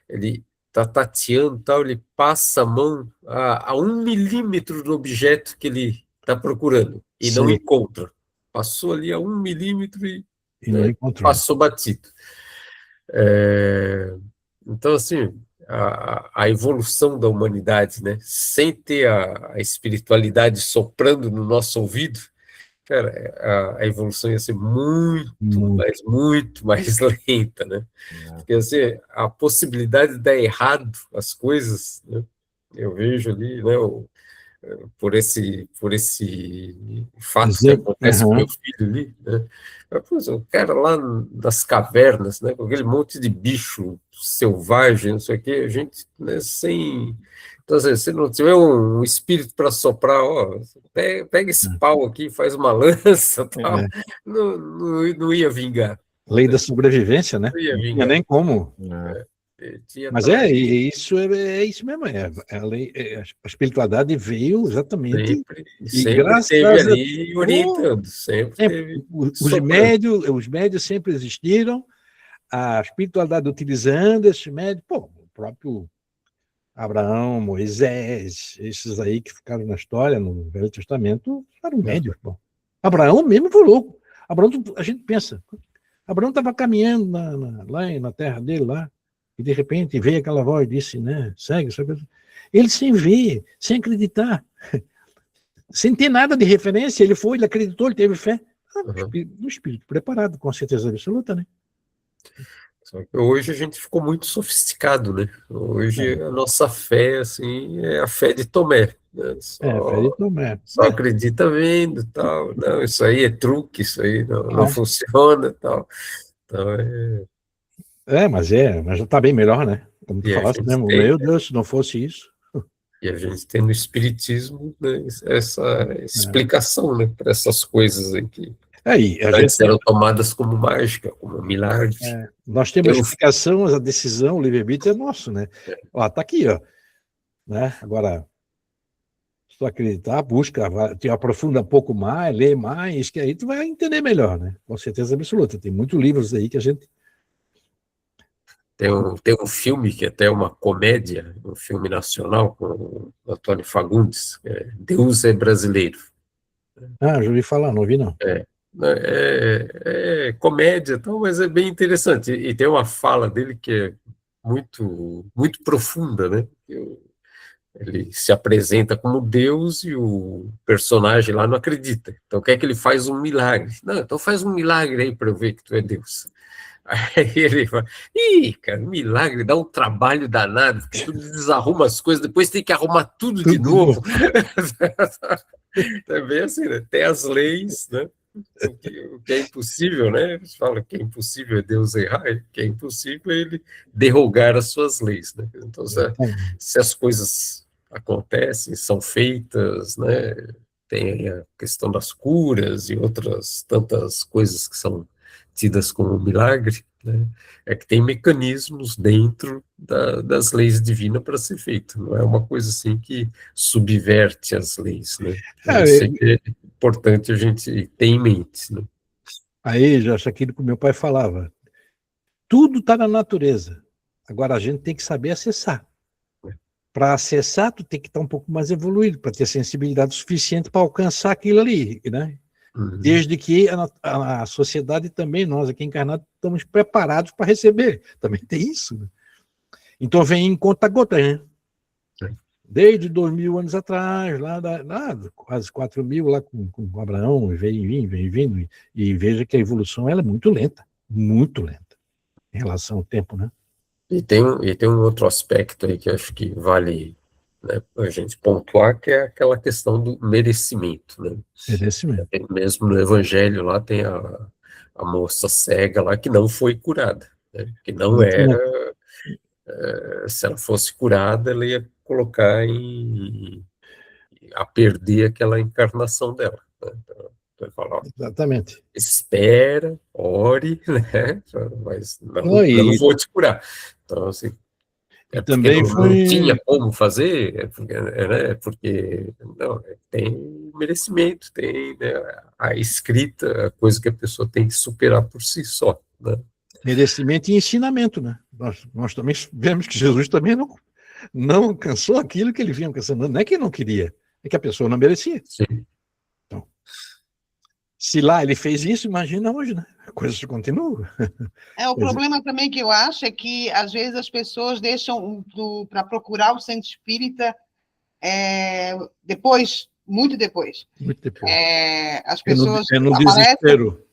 ele está tateando, tal, ele passa a mão a 1 milímetro do objeto que ele está procurando e não encontra. Passou ali a 1 milímetro e não encontrou. Passou batido. Então, assim, a evolução da humanidade, né, sem ter a espiritualidade soprando no nosso ouvido, cara, a evolução ia ser muito mais lenta, né? Quer dizer, a possibilidade de dar errado as coisas, né? Eu vejo ali, né, por esse fato que acontece com meu filho ali, né? O cara lá das cavernas, né, com aquele monte de bicho selvagem, não sei o quê, a gente, né, sem... Então, assim, se não tiver um espírito para soprar, pega esse pau aqui, faz uma lança, tal, não ia vingar. Lei da sobrevivência, né? Não ia vingar. Não tinha nem como. Mas isso mesmo. A espiritualidade veio exatamente. Sempre teve ali orientando. Os médios sempre existiram, a espiritualidade utilizando esses médios. O próprio Abraão, Moisés, esses aí que ficaram na história, no Velho Testamento, eram médios. Abraão mesmo foi louco. Abraão, a gente pensa, Abraão estava caminhando lá na terra dele, lá, e de repente veio aquela voz e disse, né, segue. Ele sem ver, sem acreditar, sem ter nada de referência, ele acreditou, ele teve fé. Um espírito preparado, com certeza absoluta, né? Só que hoje a gente ficou muito sofisticado, né? Hoje a nossa fé, assim, é a fé de Tomé. Né? A fé de Tomé. Só acredita vendo, tal. Não, isso aí é truque, isso aí não funciona, tal. Então, mas já está bem melhor, né? Como tu falaste mesmo, meu Deus, se não fosse isso. E a gente tem no Espiritismo, né, essa explicação, né, para essas coisas aí que antes eram tomadas como mágica, como milagre. Nós temos a explicação, a decisão, o livre-arbítrio é nosso, né? Tá aqui, né? Agora, se tu acreditar, busca, te aprofunda um pouco mais, lê mais, que aí tu vai entender melhor, né? Com certeza absoluta. Tem muitos livros aí que a gente Tem um filme que até é uma comédia, um filme nacional, com o Antônio Fagundes, Deus é Brasileiro. Ah, já ouvi falar, não ouvi não. É comédia, tal, mas é bem interessante. E tem uma fala dele que é muito, muito profunda, né? Ele se apresenta como Deus e o personagem lá não acredita. Então quer que ele faz um milagre. Não, então faz um milagre aí para eu ver que tu é Deus. Aí ele fala, ih, cara, milagre dá um trabalho danado, porque tu desarruma as coisas, depois tem que arrumar tudo de novo. Também assim, né? Tem as leis, né? O que é impossível, né? Eles falam que é impossível é Deus errar, o que é impossível é ele derrogar as suas leis, né? Então, se as coisas acontecem, são feitas, né? Tem aí a questão das curas e outras tantas coisas que são tidas como milagre, né? É que tem mecanismos dentro das leis divinas para ser feito, não é uma coisa assim que subverte as leis, né? Isso é importante a gente ter em mente, né? Aí, já aquilo que o meu pai falava, tudo está na natureza, agora a gente tem que saber acessar. Para acessar, tu tem que estar um pouco mais evoluído, para ter sensibilidade suficiente para alcançar aquilo ali, né? Desde que a sociedade também, nós aqui encarnados, estamos preparados para receber. Também tem isso. Né? Então vem em conta-gota, né? Desde 2000 anos atrás, lá quase 4.000, lá com Abraão, vem vindo, e veja que a evolução ela é muito lenta em relação ao tempo, né? E tem um outro aspecto aí que acho que vale, né, a gente pontuar, que é aquela questão do merecimento, né? Merecimento. Mesmo no Evangelho lá tem a moça cega lá que não foi curada, né? Que não era, se ela fosse curada, ela ia colocar a perder aquela encarnação dela, né? Então, vai falar, Exatamente. espera, ore, né? Mas eu não vou te curar. Então, assim, porque também não tinha como fazer, porque não, tem merecimento, tem, né, a escrita, a coisa que a pessoa tem que superar por si só, né? Merecimento e ensinamento, né? Nós também vemos que Jesus também não alcançou aquilo que ele vinha alcançando. Não é que ele não queria, é que a pessoa não merecia. Sim. Então, se lá ele fez isso, imagina hoje, né? A coisa continua. O problema também que eu acho é que, às vezes, as pessoas deixam para procurar o centro espírita depois, muito depois. Muito depois. As pessoas no desespero.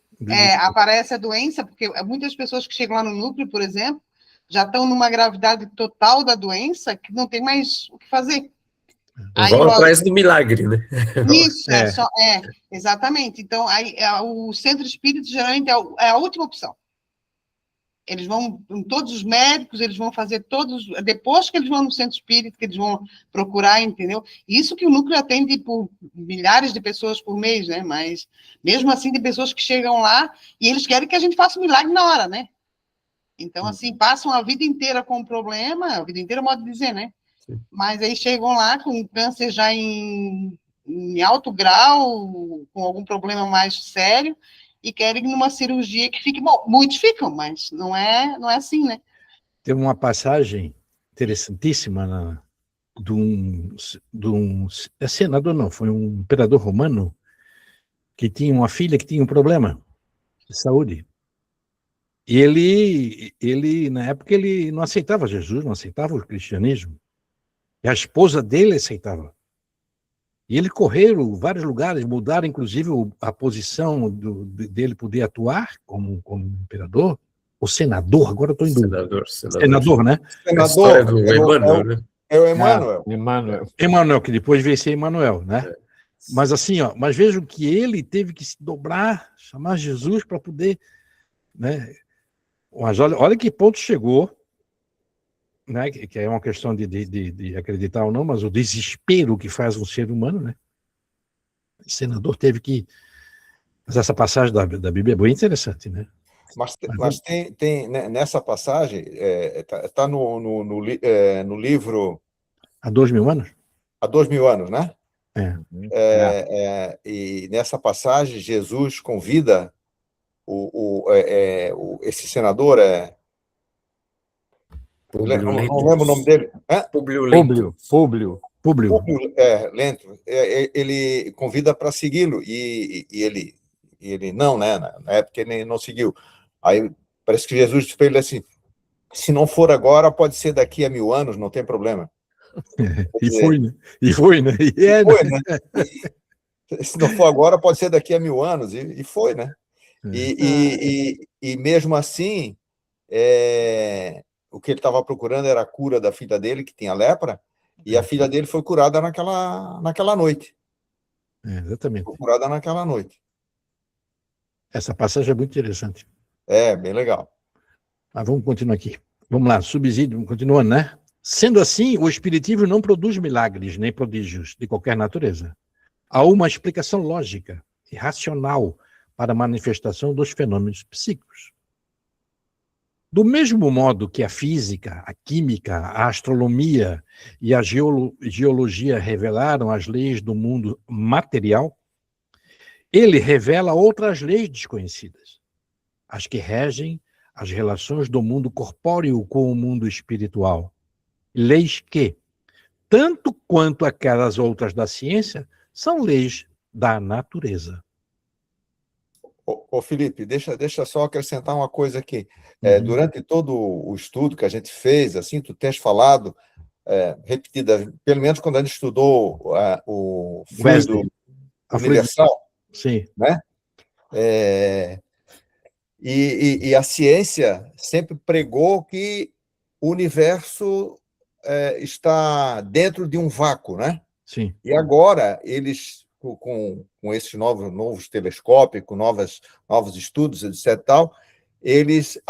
Aparece a doença, porque muitas pessoas que chegam lá no núcleo, por exemplo, já estão numa gravidade total da doença que não tem mais o que fazer. Vão atrás do milagre, né? Isso, exatamente. Então, aí, o centro espírita geralmente é a última opção. Eles vão, todos os médicos, eles vão fazer todos, depois que eles vão no centro espírita, que eles vão procurar, entendeu? Isso que o núcleo atende por milhares de pessoas por mês, né? Mas, mesmo assim, tem pessoas que chegam lá e eles querem que a gente faça um milagre na hora, né? Então, assim, passam a vida inteira com um problema, a vida inteira, modo de dizer, né? Sim. Mas aí chegam lá com câncer já em alto grau, com algum problema mais sério, e querem numa cirurgia que fique bom. Muitos ficam, mas não é assim, né? Tem uma passagem interessantíssima de um senador, não, foi um imperador romano que tinha uma filha que tinha um problema de saúde. E ele, na época, ele não aceitava Jesus, não aceitava o cristianismo. E a esposa dele aceitava. E ele correram vários lugares, mudaram inclusive a posição dele poder atuar como imperador, ou senador, agora estou indo... Senador, né? Senador, a história do Emmanuel, né? É o Emmanuel. Emmanuel, que depois veio ser Emmanuel, né? Mas assim, mas vejam que ele teve que se dobrar, chamar Jesus para poder... né? Mas olha que ponto chegou, né? Que é uma questão de acreditar ou não, mas o desespero que faz um ser humano, né? O senador teve que... Mas essa passagem da Bíblia é bem interessante, né? Mas tem né, nessa passagem, tá no livro... Há 2.000 anos? Há 2.000 anos, né? É. E nessa passagem, Jesus convida esse senador, Públio Não lembro o nome dele. Públio Lento. Públio. Públio. Lento. Ele convida para segui-lo e ele não, né? Na época ele não seguiu. Aí parece que Jesus disse para ele assim: se não for agora, pode ser daqui a 1000 anos, não tem problema. E foi, né? E foi, né? E é, Foi, né? Se não for agora, pode ser daqui a 1000 anos. E foi, né? E mesmo assim, o que ele estava procurando era a cura da filha dele, que tinha lepra, e a filha dele foi curada naquela noite. Exatamente. Foi curada naquela noite. Essa passagem é muito interessante. Bem legal. Mas vamos continuar aqui. Vamos lá, subsídio, continuando, né? Sendo assim, o Espiritismo não produz milagres nem prodígios de qualquer natureza. Há uma explicação lógica e racional para a manifestação dos fenômenos psíquicos. Do mesmo modo que a física, a química, a astronomia e a geologia revelaram as leis do mundo material, ele revela outras leis desconhecidas, as que regem as relações do mundo corpóreo com o mundo espiritual. Leis que, tanto quanto aquelas outras da ciência, são leis da natureza. Ô Felipe, deixa só acrescentar uma coisa aqui. Durante todo o estudo que a gente fez, assim, tu tens falado, repetida, pelo menos quando a gente estudou o fluido universal, sim, né? E a ciência sempre pregou que o universo está dentro de um vácuo, né? Sim. E agora eles, com esses novos telescópios, com novos estudos, etc. Tal, eles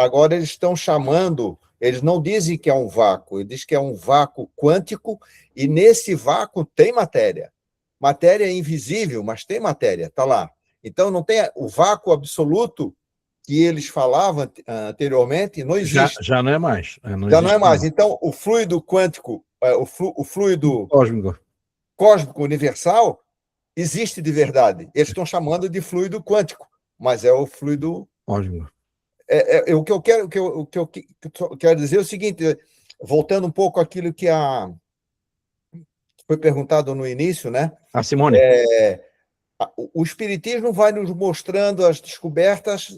estão chamando, eles não dizem que é um vácuo, eles dizem que é um vácuo quântico, e nesse vácuo tem matéria. Matéria é invisível, mas tem matéria, está lá. Então, não tem o vácuo absoluto que eles falavam anteriormente, não existe. Já não é mais. Já não é mais. Então, o fluido quântico, o fluido cósmico universal, existe de verdade. Eles estão chamando de fluido quântico, mas é o fluido cósmico. O que eu quero dizer é o seguinte, voltando um pouco àquilo que foi perguntado no início, né? A Simone. O Espiritismo vai nos mostrando as descobertas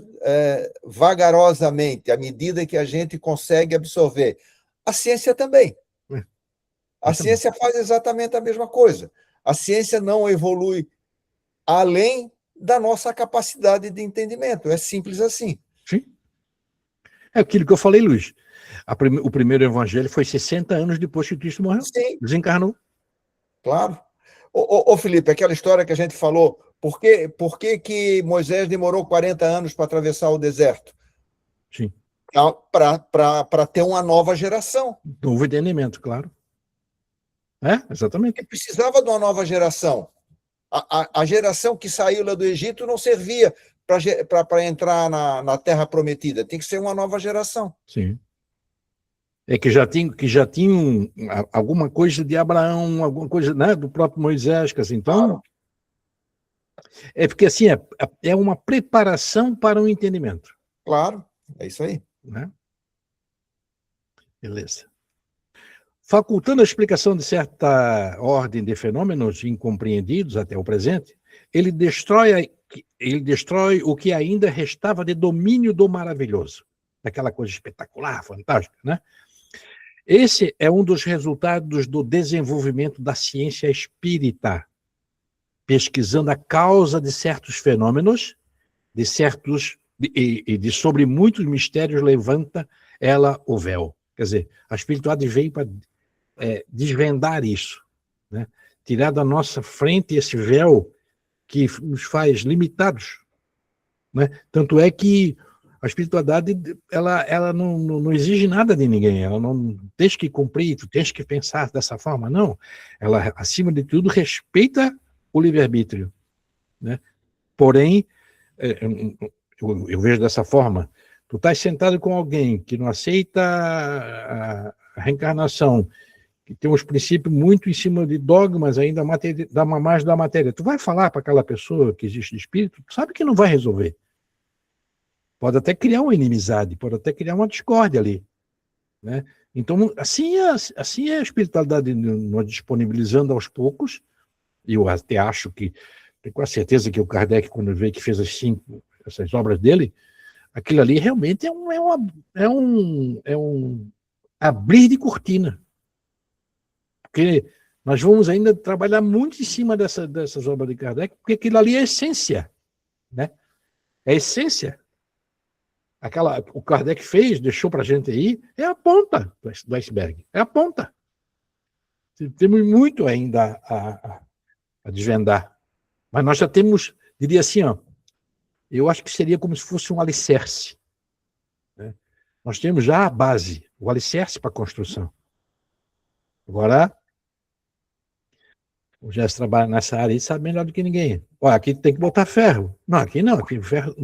vagarosamente, à medida que a gente consegue absorver. A ciência também. A ciência faz exatamente a mesma coisa. A ciência não evolui além da nossa capacidade de entendimento. É simples assim. Sim. É aquilo que eu falei, Luiz. O primeiro evangelho foi 60 anos depois que Cristo morreu. Sim. Desencarnou. Claro. Ô Felipe, aquela história que a gente falou, por que Moisés demorou 40 anos para atravessar o deserto? Sim. Para ter uma nova geração. Novo entendimento, claro. Exatamente. Ele precisava de uma nova geração. A geração que saiu lá do Egito não servia para entrar na Terra Prometida. Tem que ser uma nova geração. Sim. Que já tinham alguma coisa de Abraão, alguma coisa, né, do próprio Moisés, assim. Então, porque assim, é uma preparação para um entendimento. Claro, é isso aí. Né? Beleza. Facultando a explicação de certa ordem de fenômenos incompreendidos até o presente, ele destrói o que ainda restava de domínio do maravilhoso, daquela coisa espetacular, fantástica, né? Esse é um dos resultados do desenvolvimento da ciência espírita, pesquisando a causa de certos fenômenos, de sobre muitos mistérios levanta ela o véu. Quer dizer, a espiritualidade veio para desvendar isso, né? Tirar da nossa frente esse véu que nos faz limitados, né? Tanto é que a espiritualidade ela não exige nada de ninguém, ela não tens que cumprir, tu tens que pensar dessa forma, não. Ela, acima de tudo, respeita o livre-arbítrio, né? Porém, eu vejo dessa forma, tu estás sentado com alguém que não aceita a reencarnação, que tem uns princípios muito em cima de dogmas ainda mais da matéria, tu vai falar para aquela pessoa que existe espírito, tu sabe que não vai resolver. Pode até criar uma inimizade, pode até criar uma discórdia ali, né? Então, assim é a espiritualidade nos disponibilizando aos poucos, e eu até acho que, tenho quase certeza que o Kardec, quando veio que fez essas obras dele, aquilo ali realmente é um abrir de cortina. Porque nós vamos ainda trabalhar muito em cima dessas obras de Kardec, porque aquilo ali é a essência, né? É a essência. O Kardec fez, deixou para a gente aí, é a ponta do iceberg, é a ponta. Temos muito ainda a desvendar. Mas nós já temos, diria assim, ó, eu acho que seria como se fosse um alicerce, né? Nós temos já a base, o alicerce para a construção. Agora, o Jéssica trabalha nessa área e sabe melhor do que ninguém. Olha, aqui tem que botar ferro. Não, aqui não, aqui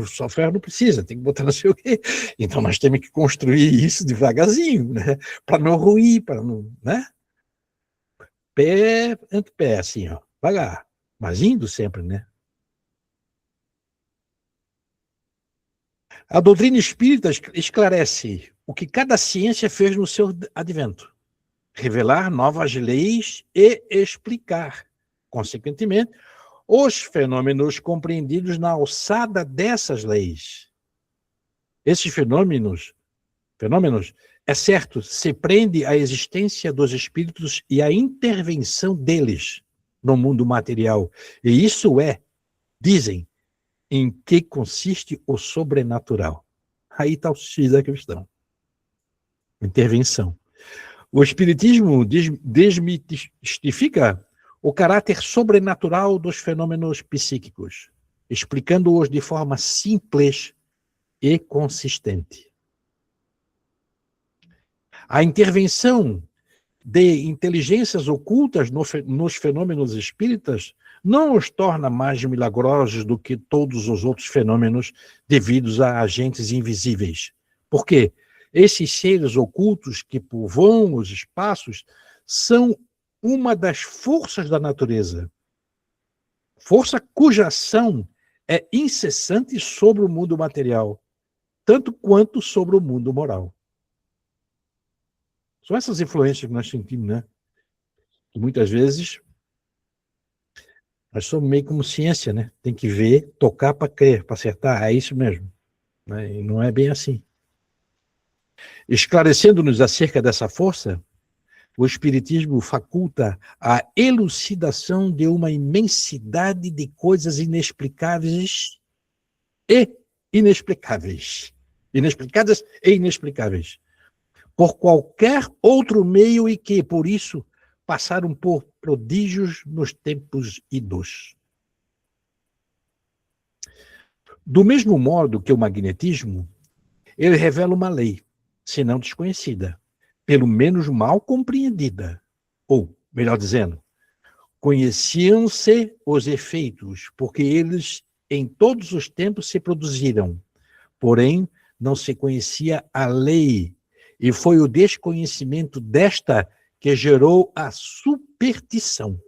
só ferro não precisa, tem que botar não sei o quê. Então nós temos que construir isso devagarzinho, né? Para não ruir, para não, né? Pé ante pé, assim, ó, devagar, mas indo sempre, né? A doutrina espírita esclarece o que cada ciência fez no seu advento: revelar novas leis e explicar, consequentemente, os fenômenos compreendidos na alçada dessas leis. Esses fenômenos, é certo, se prende à existência dos espíritos e à intervenção deles no mundo material. E isso dizem, em que consiste o sobrenatural. Aí está o X da questão. Intervenção. O Espiritismo desmistifica o caráter sobrenatural dos fenômenos psíquicos, explicando-os de forma simples e consistente. A intervenção de inteligências ocultas nos fenômenos espíritas não os torna mais milagrosos do que todos os outros fenômenos devidos a agentes invisíveis. Por quê? Esses seres ocultos que povoam os espaços são uma das forças da natureza, força cuja ação é incessante sobre o mundo material, tanto quanto sobre o mundo moral. São essas influências que nós sentimos, né? Que muitas vezes nós somos meio como ciência, né? Tem que ver, tocar para crer, para acertar, é isso mesmo, né? E não é bem assim. Esclarecendo-nos acerca dessa força, o Espiritismo faculta a elucidação de uma imensidade de coisas inexplicáveis e inexplicáveis. Inexplicadas e inexplicáveis. Por qualquer outro meio e que, por isso, passaram por prodígios nos tempos idos. Do mesmo modo que o magnetismo, ele revela uma lei, se não desconhecida, pelo menos mal compreendida, ou, melhor dizendo, conheciam-se os efeitos, porque eles em todos os tempos se produziram, porém não se conhecia a lei, e foi o desconhecimento desta que gerou a superstição.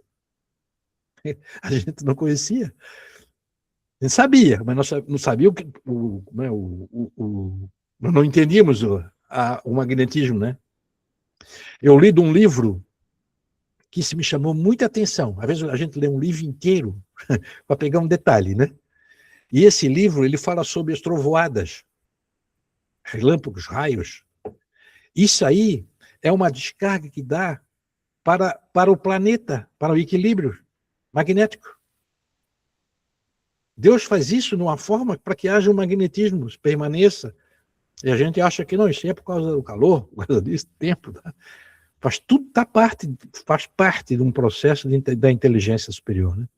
A gente não conhecia. A gente sabia, mas não sabia o que, não entendíamos o magnetismo, né? Eu li de um livro que se me chamou muita atenção. Às vezes a gente lê um livro inteiro para pegar um detalhe, né? E esse livro, ele fala sobre as trovoadas, relâmpagos, raios. Isso aí é uma descarga que dá para o planeta, para o equilíbrio magnético. Deus faz isso de uma forma para que haja um magnetismo, permaneça. E a gente acha que não, isso é por causa do calor, por causa disso, tempo. Tá? Faz parte de um processo da inteligência superior. Né?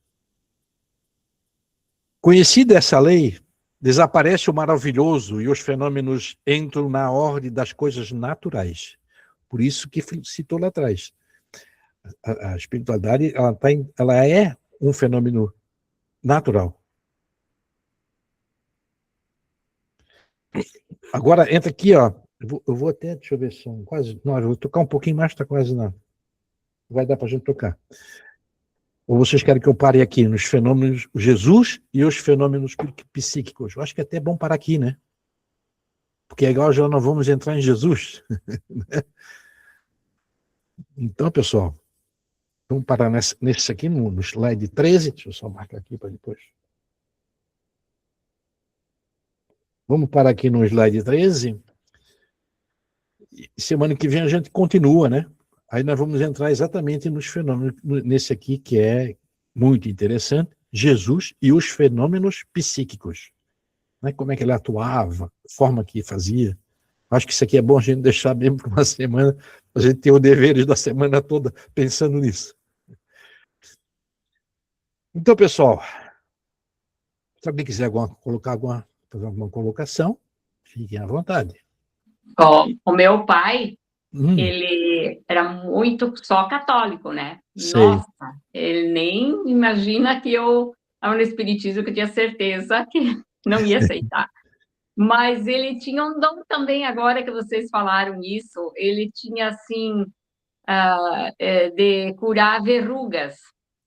Conhecida essa lei, desaparece o maravilhoso e os fenômenos entram na ordem das coisas naturais. Por isso que citou lá atrás. A espiritualidade ela é um fenômeno natural. Agora, entra aqui, ó. Eu vou até, deixa eu ver, são quase 9, eu vou tocar um pouquinho mais, está quase não. Vai dar para a gente tocar. Ou vocês querem que eu pare aqui nos fenômenos, Jesus e os fenômenos psíquicos? Eu acho que é até bom parar aqui, né? Porque é igual já não vamos entrar em Jesus. Então, pessoal, vamos parar nesse aqui, no slide 13. Deixa eu só marcar aqui para depois. Vamos parar aqui no slide 13. E semana que vem a gente continua, né? Aí nós vamos entrar exatamente nos fenômenos, nesse aqui que é muito interessante, Jesus e os fenômenos psíquicos. Né? Como é que ele atuava, a forma que fazia. Acho que isso aqui é bom a gente deixar mesmo para uma semana, a gente ter os deveres da semana toda pensando nisso. Então, pessoal, se alguém quiser fazer alguma colocação, fiquem à vontade. Ó, o meu pai, ele era muito só católico, né? Sei. Nossa, ele nem imagina que eu estava no espiritismo, que eu tinha certeza que não ia aceitar. Mas ele tinha um dom também, agora que vocês falaram isso, ele tinha, assim, de curar verrugas,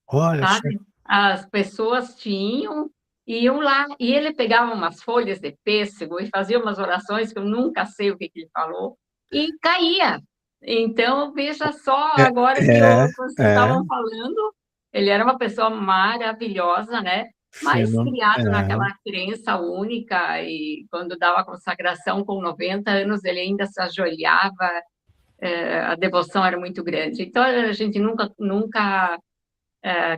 Olha, sabe? As pessoas iam lá, e ele pegava umas folhas de pêssego e fazia umas orações que eu nunca sei o que ele falou, e caía. Então, veja só, agora que vocês estavam falando, ele era uma pessoa maravilhosa, né? Mas criado naquela crença única, e quando dava a consagração com 90 anos, ele ainda se ajoelhava, a devoção era muito grande. Então, a gente nunca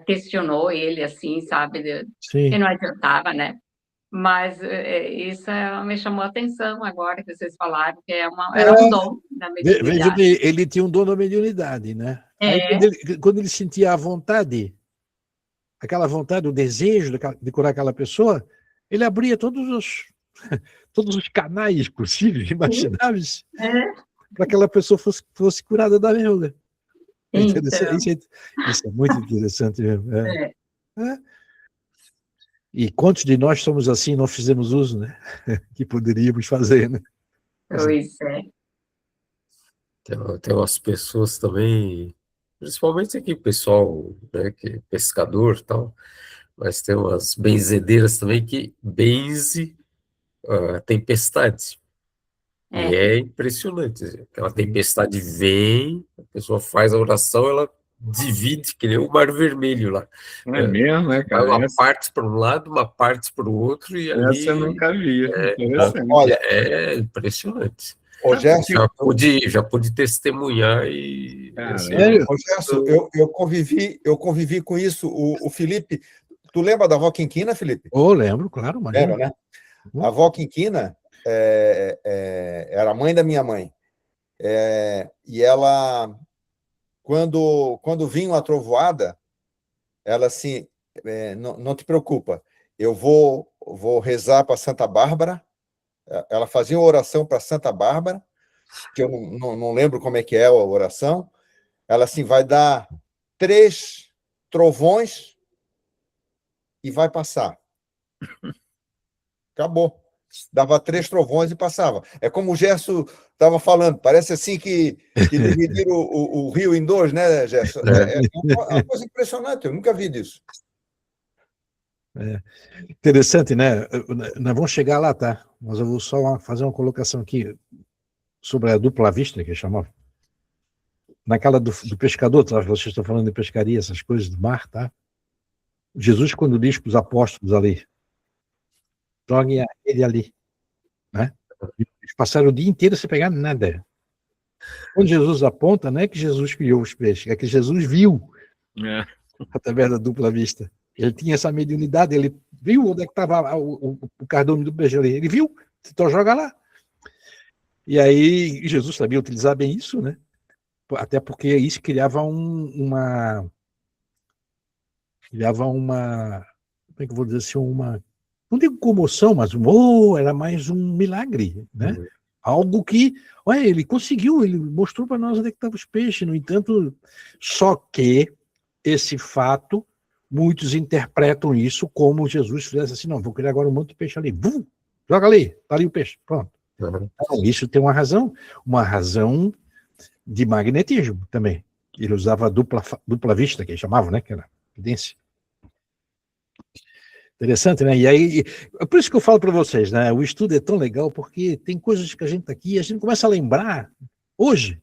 questionou ele, assim, sabe? Sim. Que não adiantava, né? Mas isso me chamou a atenção agora que vocês falaram, que era um dom da mediunidade. Veja que ele tinha um dom da mediunidade, né? Aí, quando ele sentia a vontade, aquela vontade, o desejo de curar aquela pessoa, ele abria todos os canais possíveis, imagináveis, para que aquela pessoa fosse curada da verruga. Então. Isso é muito interessante mesmo. E quantos de nós somos assim e não fizemos uso, né? Que poderíamos fazer, né? Pois é. Tem umas pessoas também, principalmente aqui, pessoal, né, que é pescador e tal, mas tem umas benzedeiras também que benze a tempestade. E é impressionante. Aquela tempestade vem, a pessoa faz a oração, ela divide, que nem o Mar Vermelho lá. É mesmo, né, cara? Uma parte para um lado, uma parte para o outro, e ali... Essa eu nunca vi. Olha, é impressionante. Ô, Gerson, já pude testemunhar e... Ô, Gerson, eu convivi com isso. O Felipe, tu lembra da avó Quinquina, Felipe? Lembro, claro. Lembra, né? A avó Quinquina era a mãe da minha mãe. E ela, quando vinha uma trovoada, ela assim, não te preocupa, eu vou rezar para Santa Bárbara. Ela fazia uma oração para Santa Bárbara, que eu não lembro como é que é a oração. Ela assim, vai dar 3 trovões e vai passar. Acabou. Dava 3 trovões e passava. É como o Gerson estava falando, parece assim que dividiram o rio em 2, né, Gerson? É uma coisa impressionante, eu nunca vi disso. Interessante, né? Nós vamos chegar lá, tá? Mas eu vou só fazer uma colocação aqui sobre a dupla vista, que chamava. Naquela do pescador, tá? Vocês estão falando de pescaria, essas coisas do mar, tá? Jesus, quando diz para os apóstolos ali, joguem ele ali, né? Eles passaram o dia inteiro sem pegar nada. Quando Jesus aponta, não é que Jesus criou os peixes, é que Jesus viu através da dupla vista. Ele tinha essa mediunidade, ele viu onde é que estava o cardume do peixe ali. Ele viu, então joga lá. E aí Jesus sabia utilizar bem isso, né? Até porque isso criava uma... Como é que eu vou dizer assim? Não digo comoção, mas era mais um milagre, né? Algo que, olha, ele conseguiu, ele mostrou para nós onde é que estavam os peixes. No entanto, só que esse fato, muitos interpretam isso como Jesus fizesse assim, não, vou criar agora um monte de peixe ali, joga ali, tá ali o peixe, pronto. Então, isso tem uma razão de magnetismo também. Ele usava dupla vista, que eles chamavam, né? Que era evidência. Interessante, né? E aí, é por isso que eu falo para vocês, né? O estudo é tão legal porque tem coisas que a gente está aqui e a gente começa a lembrar hoje.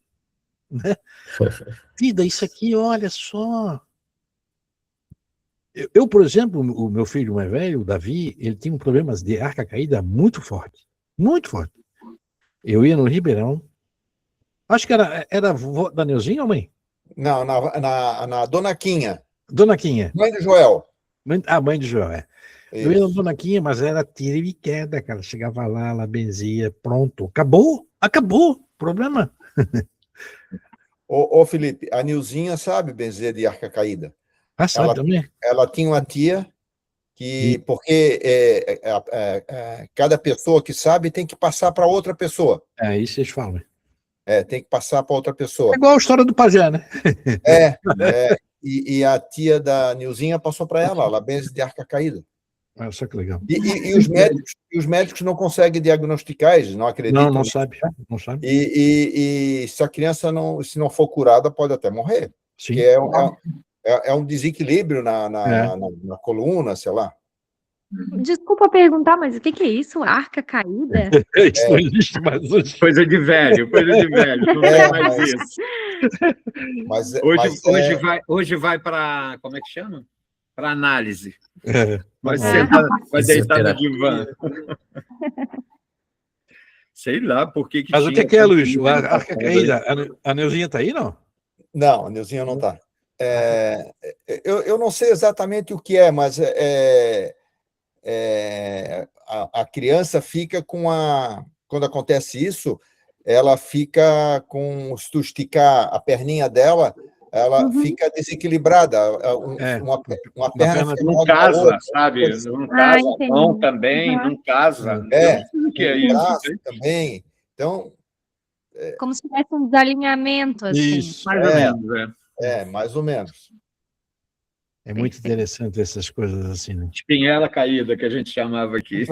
né? Vida, isso aqui, olha só. Eu, por exemplo, o meu filho mais velho, o Davi, ele tinha um problema de arca caída muito forte. Muito forte. Eu ia no Ribeirão. Acho que era a vó da Neuzinha ou mãe? Não, na Dona Quinha, Dona Quinha. mãe do Joel. A mãe de Joel, é. Eu ia na Isso. Dona Quinha, mas era tiro e queda, cara. Chegava lá, ela benzia, pronto. Acabou. Problema. Ô, Felipe, a Nilzinha sabe benzer de arca caída. Ah, sabe Ela, também? ela tinha uma tia que, porque cada pessoa que sabe tem que passar para outra pessoa. É, isso eles falam. Tem que passar para outra É pessoa. igual a história do pajé, né? E a tia da Nilzinha passou para ela benze de arca caída. Olha só que legal. E os médicos não conseguem diagnosticar, eles não acreditam. Não sabe. Não sabe. E se a criança se não for curada, pode até morrer. Sim. Que é um desequilíbrio na coluna, sei lá. Desculpa perguntar, mas o que é isso? Arca caída? Isso não existe mais hoje. Coisa de velho. Não tem mais isso. Hoje vai para, como é que chama? Para análise. Vai deitar no divã. Sei lá por que Mas o que é, Luiz? A arca caída? A Neuzinha está aí, não? Não, a Neuzinha não está. Eu não sei exatamente o que é, mas a criança fica quando acontece isso, ela fica se tu esticar a perninha dela, ela fica desequilibrada. Uma perna não casa, sabe? Não casa, a mão também, não casa. O que é isso? Também. Então, como se tivesse um desalinhamento, assim. Isso, mais ou menos. Mais ou menos. É muito interessante essas coisas assim, né? Espinhela caída, que a gente chamava aqui.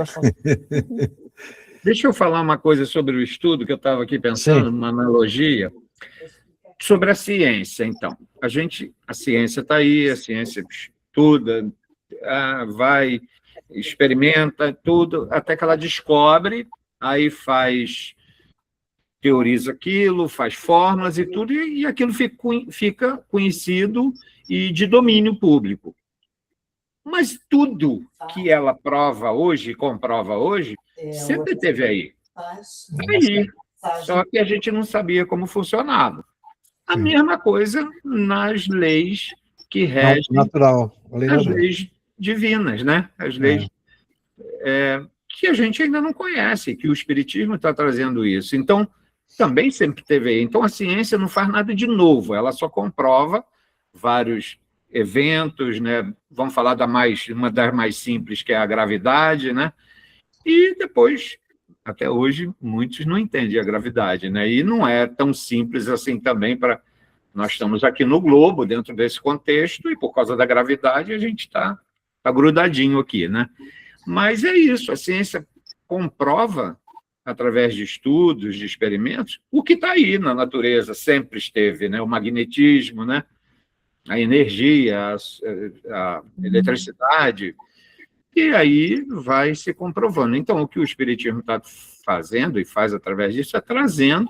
Deixa eu falar uma coisa sobre o estudo, que eu estava aqui pensando, uma analogia, sobre a ciência, então. A ciência está aí, a ciência estuda, vai, experimenta tudo, até que ela descobre, aí teoriza aquilo, faz fórmulas e tudo, e aquilo fica conhecido e de domínio público. Mas tudo que ela prova hoje, comprova hoje, sempre teve aí. Aí. Só que a gente não sabia como funcionava. A mesma coisa nas leis que regem as leis divinas, né? As leis que a gente ainda não conhece, que o Espiritismo está trazendo isso. Então, também sempre teve aí. Então, a ciência não faz nada de novo, ela só comprova vários eventos, né? Vamos falar uma das mais simples, que é a gravidade, né? E depois, até hoje, muitos não entendem a gravidade, né? E não é tão simples assim também para... Nós estamos aqui no globo, dentro desse contexto, e por causa da gravidade a gente está grudadinho aqui, né? Mas é isso, a ciência comprova, através de estudos, de experimentos, o que está aí na natureza, sempre esteve, né? O magnetismo, né? A energia, a eletricidade, e aí vai se comprovando. Então, o que o Espiritismo está fazendo, e faz através disso, é trazendo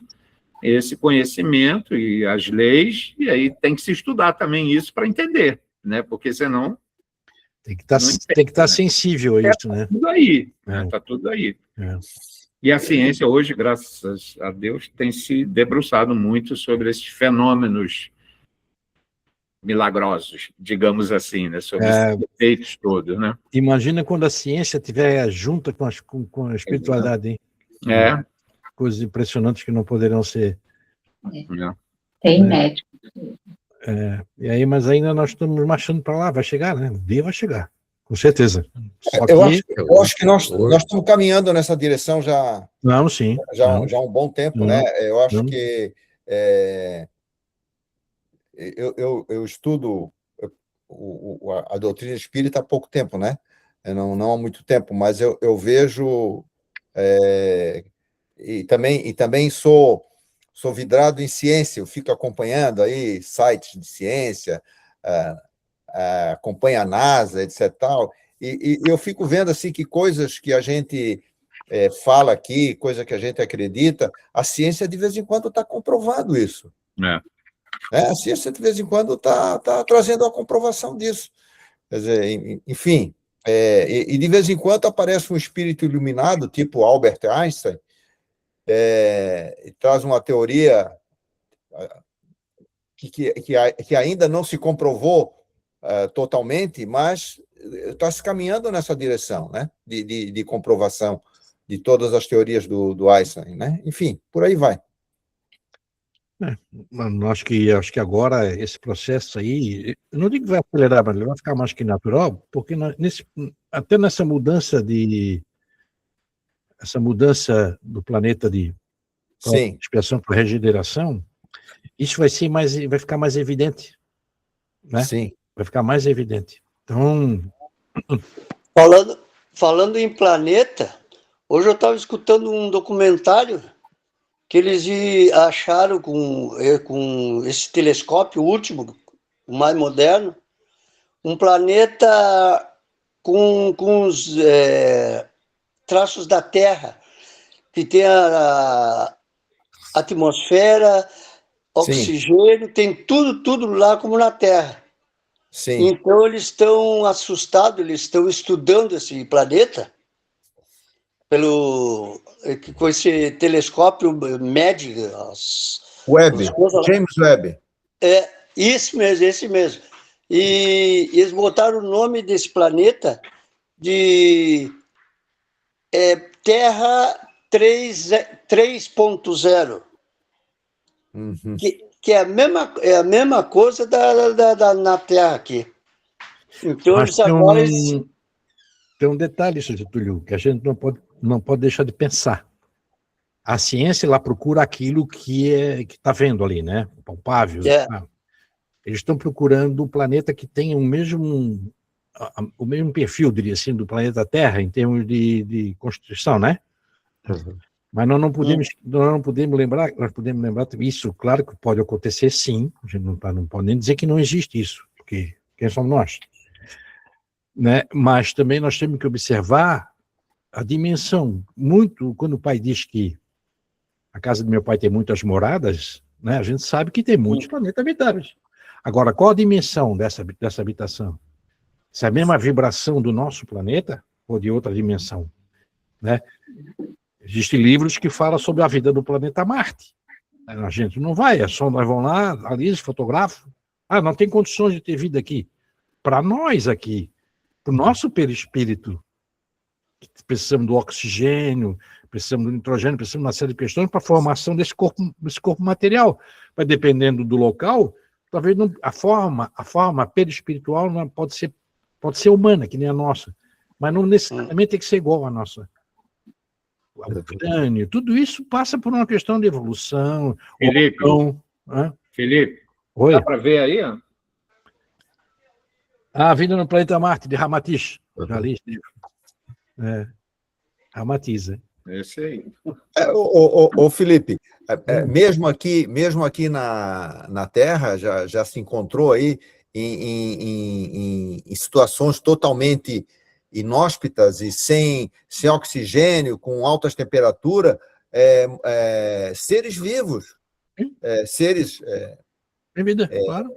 esse conhecimento e as leis, e aí tem que se estudar também isso para entender, né? Porque senão... Tem que estar sensível a isso, né? Está tudo aí, está tudo aí. E a ciência hoje, graças a Deus, tem se debruçado muito sobre esses fenômenos milagrosos, digamos assim, né? Sobre esses efeitos todos, né? Imagina quando a ciência estiver junta com a espiritualidade, hein? Coisas impressionantes que não poderão ser. Tem médico. E aí, mas ainda nós estamos marchando para lá, vai chegar, né? O dia vai chegar, com certeza. Eu acho que nós estamos caminhando nessa direção já. Sim. Já há um bom tempo, né? Eu acho que eu estudo a doutrina espírita há pouco tempo, né? Não há muito tempo, mas eu vejo e também sou vidrado em ciência, eu fico acompanhando aí sites de ciência, acompanho a NASA, etc. E eu fico vendo assim que coisas que a gente fala aqui, coisa que a gente acredita, a ciência de vez em quando está comprovando isso. A ciência, de vez em quando, está trazendo a comprovação disso. Quer dizer, enfim, e de vez em quando aparece um espírito iluminado, tipo Albert Einstein, e traz uma teoria que ainda não se comprovou totalmente, mas está se caminhando nessa direção, né? De comprovação de todas as teorias do Einstein, né? Enfim, por aí vai. Mano, acho que agora esse processo aí, eu não digo que vai acelerar, mas ele vai ficar mais que natural, porque até nessa mudança do planeta de expiação para regeneração, isso vai ficar mais evidente, né? Sim. Vai ficar mais evidente. Então, falando em planeta, hoje eu estava escutando um documentário que eles acharam com esse telescópio último, o mais moderno, um planeta com os traços da Terra, que tem a atmosfera, oxigênio, tem tudo lá como na Terra. Sim. Então eles estão assustados, eles estão estudando esse planeta com esse telescópio mede James Webb. Isso mesmo, esse mesmo. E eles botaram o nome desse planeta de Terra 3.0, que é a mesma coisa na Terra aqui. Então mas eles agora... Tem um detalhe, Túlio, que a gente não pode deixar de pensar. A ciência, ela procura aquilo que está vendo ali, né? Palpável. Eles estão procurando um planeta que tenha o mesmo perfil, diria assim, do planeta Terra, em termos de constituição, né? Uhum. Mas nós não podemos lembrar isso, claro que pode acontecer sim, a gente não pode nem dizer que não existe isso, porque quem somos nós? Né? Mas também nós temos que observar a dimensão. Quando o pai diz que a casa do meu pai tem muitas moradas, né? A gente sabe que tem muitos planetas habitáveis. Agora, qual a dimensão dessa habitação? Se é a mesma vibração do nosso planeta ou de outra dimensão, né? Existem livros que falam sobre a vida do planeta Marte. A gente não vai, as sondas vão lá, analisam, fotografam. Não tem condições de ter vida aqui. Para nós aqui, para o nosso perispírito, precisamos do oxigênio, precisamos do nitrogênio, precisamos de uma série de questões para a formação desse corpo material. Mas dependendo do local, talvez não, a forma perispiritual não pode ser humana, que nem a nossa, mas não necessariamente tem que ser igual à nossa. O crânio, tudo isso passa por uma questão de evolução. Felipe, oi? Dá para ver aí? Ó? A Vida no Planeta Marte, de Ramatiz. Já li esse livro. Ramatiz, Esse aí. Ô, Felipe, mesmo aqui na Terra, já se encontrou aí em situações totalmente inóspitas e sem oxigênio, com altas temperaturas, seres vivos, seres claro.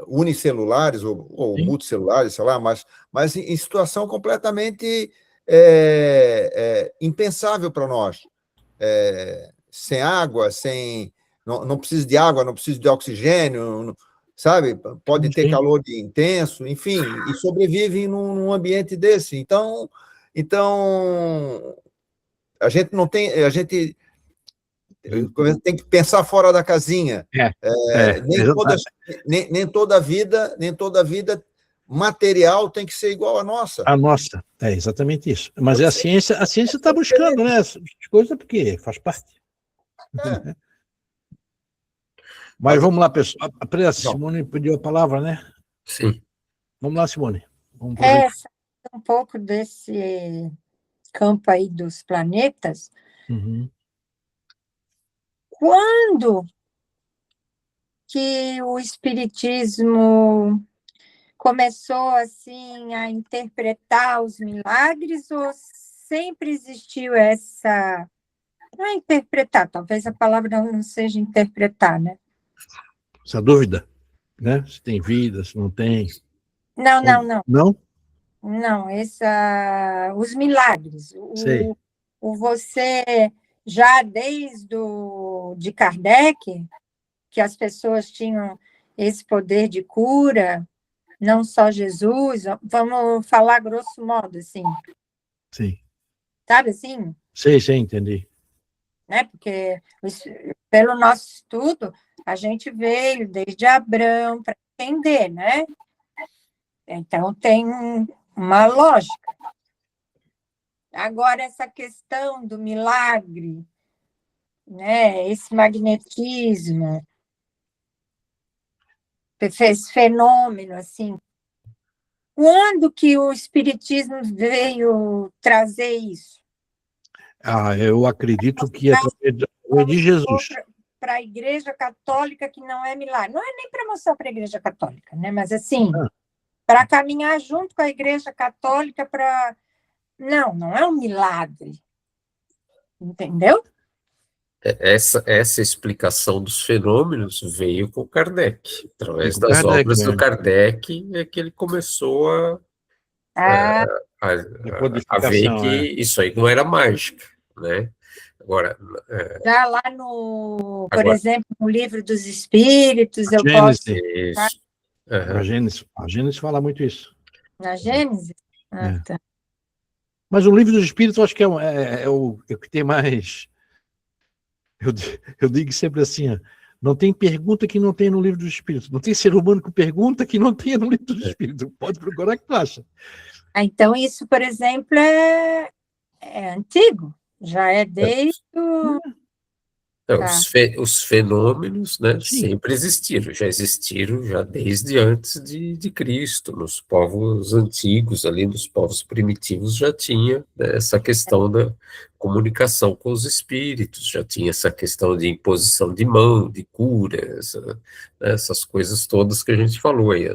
unicelulares ou multicelulares, sei lá, mas em situação completamente impensável para nós. Sem água, não precisa de água, não precisa de oxigênio, sabe? Pode ter calor intenso, enfim, e sobrevivem num ambiente desse. Então a gente não tem, a gente tem que pensar fora da casinha. Nem toda vida material tem que ser igual à nossa. A nossa, exatamente isso. Mas a ciência está buscando, né? As coisas porque faz parte. Mas vamos lá, pessoal. A Simone pediu a palavra, né? Sim. Vamos lá, Simone. Vamos um pouco desse campo aí dos planetas. Uhum. Quando que o Espiritismo começou assim a interpretar os milagres, ou sempre existiu essa... Não é interpretar, talvez a palavra não seja interpretar, né? essa dúvida, né? Se tem vida, se não tem. Não, não, não. Não? Não, os milagres. Sei. Você, já desde de Kardec, que as pessoas tinham esse poder de cura, não só Jesus, vamos falar grosso modo, assim, Sim. sabe assim? Sei, entendi. Né? Porque, pelo nosso estudo, a gente veio desde Abraão para entender, né? Então, tem uma lógica. Agora, essa questão do milagre, né? Esse magnetismo, esse fenômeno, assim, quando que o Espiritismo veio trazer isso? Eu acredito que através de Jesus. Para a Igreja Católica, que não é milagre. Não é nem para mostrar para a Igreja Católica, né? Mas, assim, para caminhar junto com a Igreja Católica para... Não é um milagre. Entendeu? Essa explicação dos fenômenos veio com Kardec. Através das Kardec, obras do né? Kardec é que ele começou a ver que isso aí não era mágica, né? Agora, já lá por exemplo, no Livro dos Espíritos, eu posso... Isso. A Gênesis fala muito isso. Na Gênesis? Tá. Mas o Livro dos Espíritos, eu acho que é o que tem mais... Eu digo sempre assim, não tem pergunta que não tem no Livro dos Espíritos. Não tem ser humano que pergunta que não tenha no Livro dos Espíritos. Pode procurar que tu acha. Então, isso, por exemplo, é antigo. Já é desde os fenômenos, né, sempre existiram, já desde antes de Cristo, nos povos antigos, ali nos povos primitivos, já tinha, né, essa questão da comunicação com os espíritos, já tinha essa questão de imposição de mão, de cura, essas coisas todas que a gente falou aí,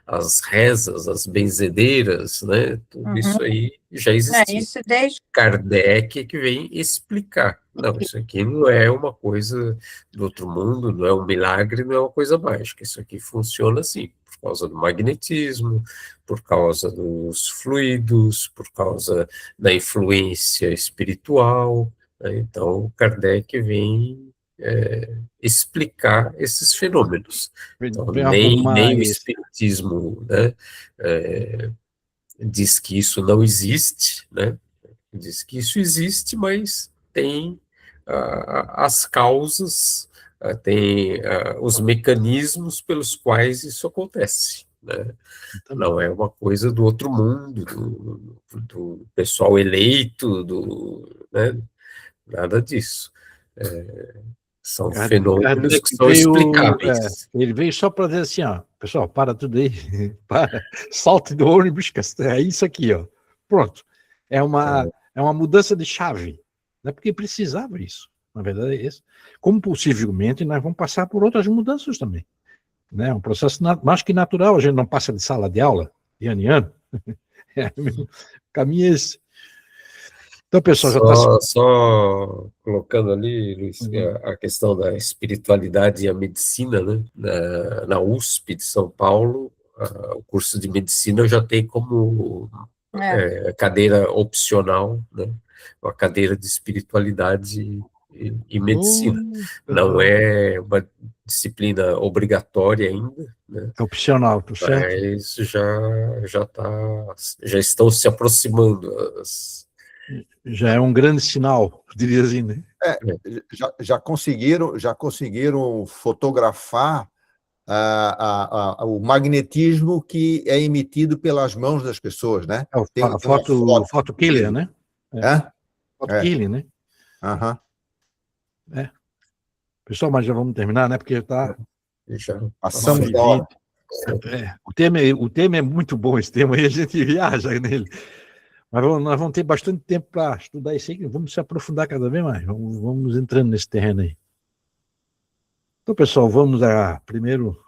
as rezas, as benzedeiras, né, tudo isso aí já existia. Isso desde Kardec que vem explicar. Não, isso aqui não é uma coisa do outro mundo, não é um milagre, não é uma coisa mágica. Isso aqui funciona assim, por causa do magnetismo, por causa dos fluidos, por causa da influência espiritual, né? Então, Kardec vem explicar esses fenômenos. Então, nem o espiritismo, né, diz que isso não existe, né? Diz que isso existe, mas tem as causas, tem os mecanismos pelos quais isso acontece, né? Não é uma coisa do outro mundo, do pessoal eleito, né? Nada disso. São fenômenos que são explicáveis. Ele veio só para dizer assim, pessoal, para tudo aí, salte do ônibus, é isso aqui, pronto. É uma mudança de chave, né? Porque precisava isso, na verdade é isso. Como possivelmente nós vamos passar por outras mudanças também, né? Um processo mais que natural, a gente não passa de sala de aula, de ano em ano. O caminho é esse. Então, pessoal, já está... Só colocando ali, Luiz, a questão da espiritualidade e a medicina, né? Na USP de São Paulo, o curso de medicina já tem como cadeira opcional, né? Uma cadeira de espiritualidade e medicina. Não é uma disciplina obrigatória ainda, né? É opcional, tá certo? Mas já estão se aproximando já é um grande sinal, diria assim, né? Já conseguiram fotografar o magnetismo que é emitido pelas mãos das pessoas, né? Tem a foto killer, né? Foto killer, né? Pessoal, mas já vamos terminar, né? Porque já passamos da hora. O tema é muito bom, esse tema aí, a gente viaja nele. Mas nós vamos ter bastante tempo para estudar isso aí, vamos se aprofundar cada vez mais, vamos entrando nesse terreno aí. Então, pessoal, vamos primeiro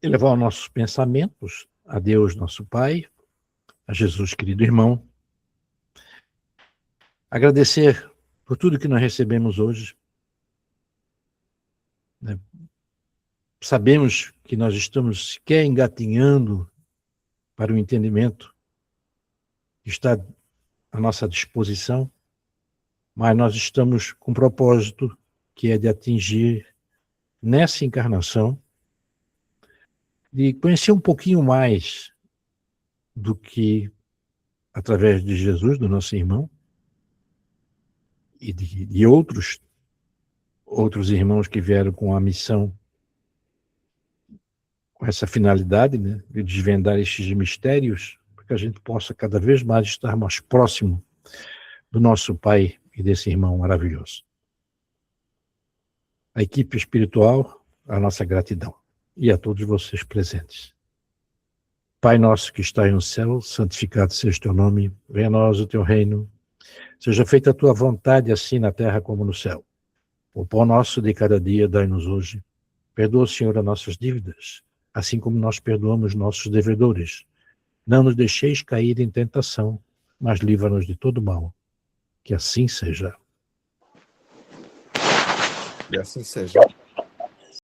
elevar os nossos pensamentos a Deus, nosso Pai, a Jesus, querido irmão, agradecer por tudo que nós recebemos hoje, né? sabemos que nós estamos sequer engatinhando para o entendimento que está à nossa disposição, mas nós estamos com um propósito que é de atingir, nessa encarnação, de conhecer um pouquinho mais do que, através de Jesus, do nosso irmão, e de outros irmãos que vieram com a missão, com essa finalidade, né, de desvendar estes mistérios, para que a gente possa cada vez mais estar mais próximo do nosso Pai e desse irmão maravilhoso. A equipe espiritual, a nossa gratidão. E a todos vocês presentes. Pai nosso que estás no céu, santificado seja o teu nome, venha a nós o teu reino, seja feita a tua vontade, assim na terra como no céu. O pão nosso de cada dia dai-nos hoje. Perdoa, Senhor, as nossas dívidas, assim como nós perdoamos nossos devedores. Não nos deixeis cair em tentação, mas livra-nos de todo mal. Que assim seja. E assim seja.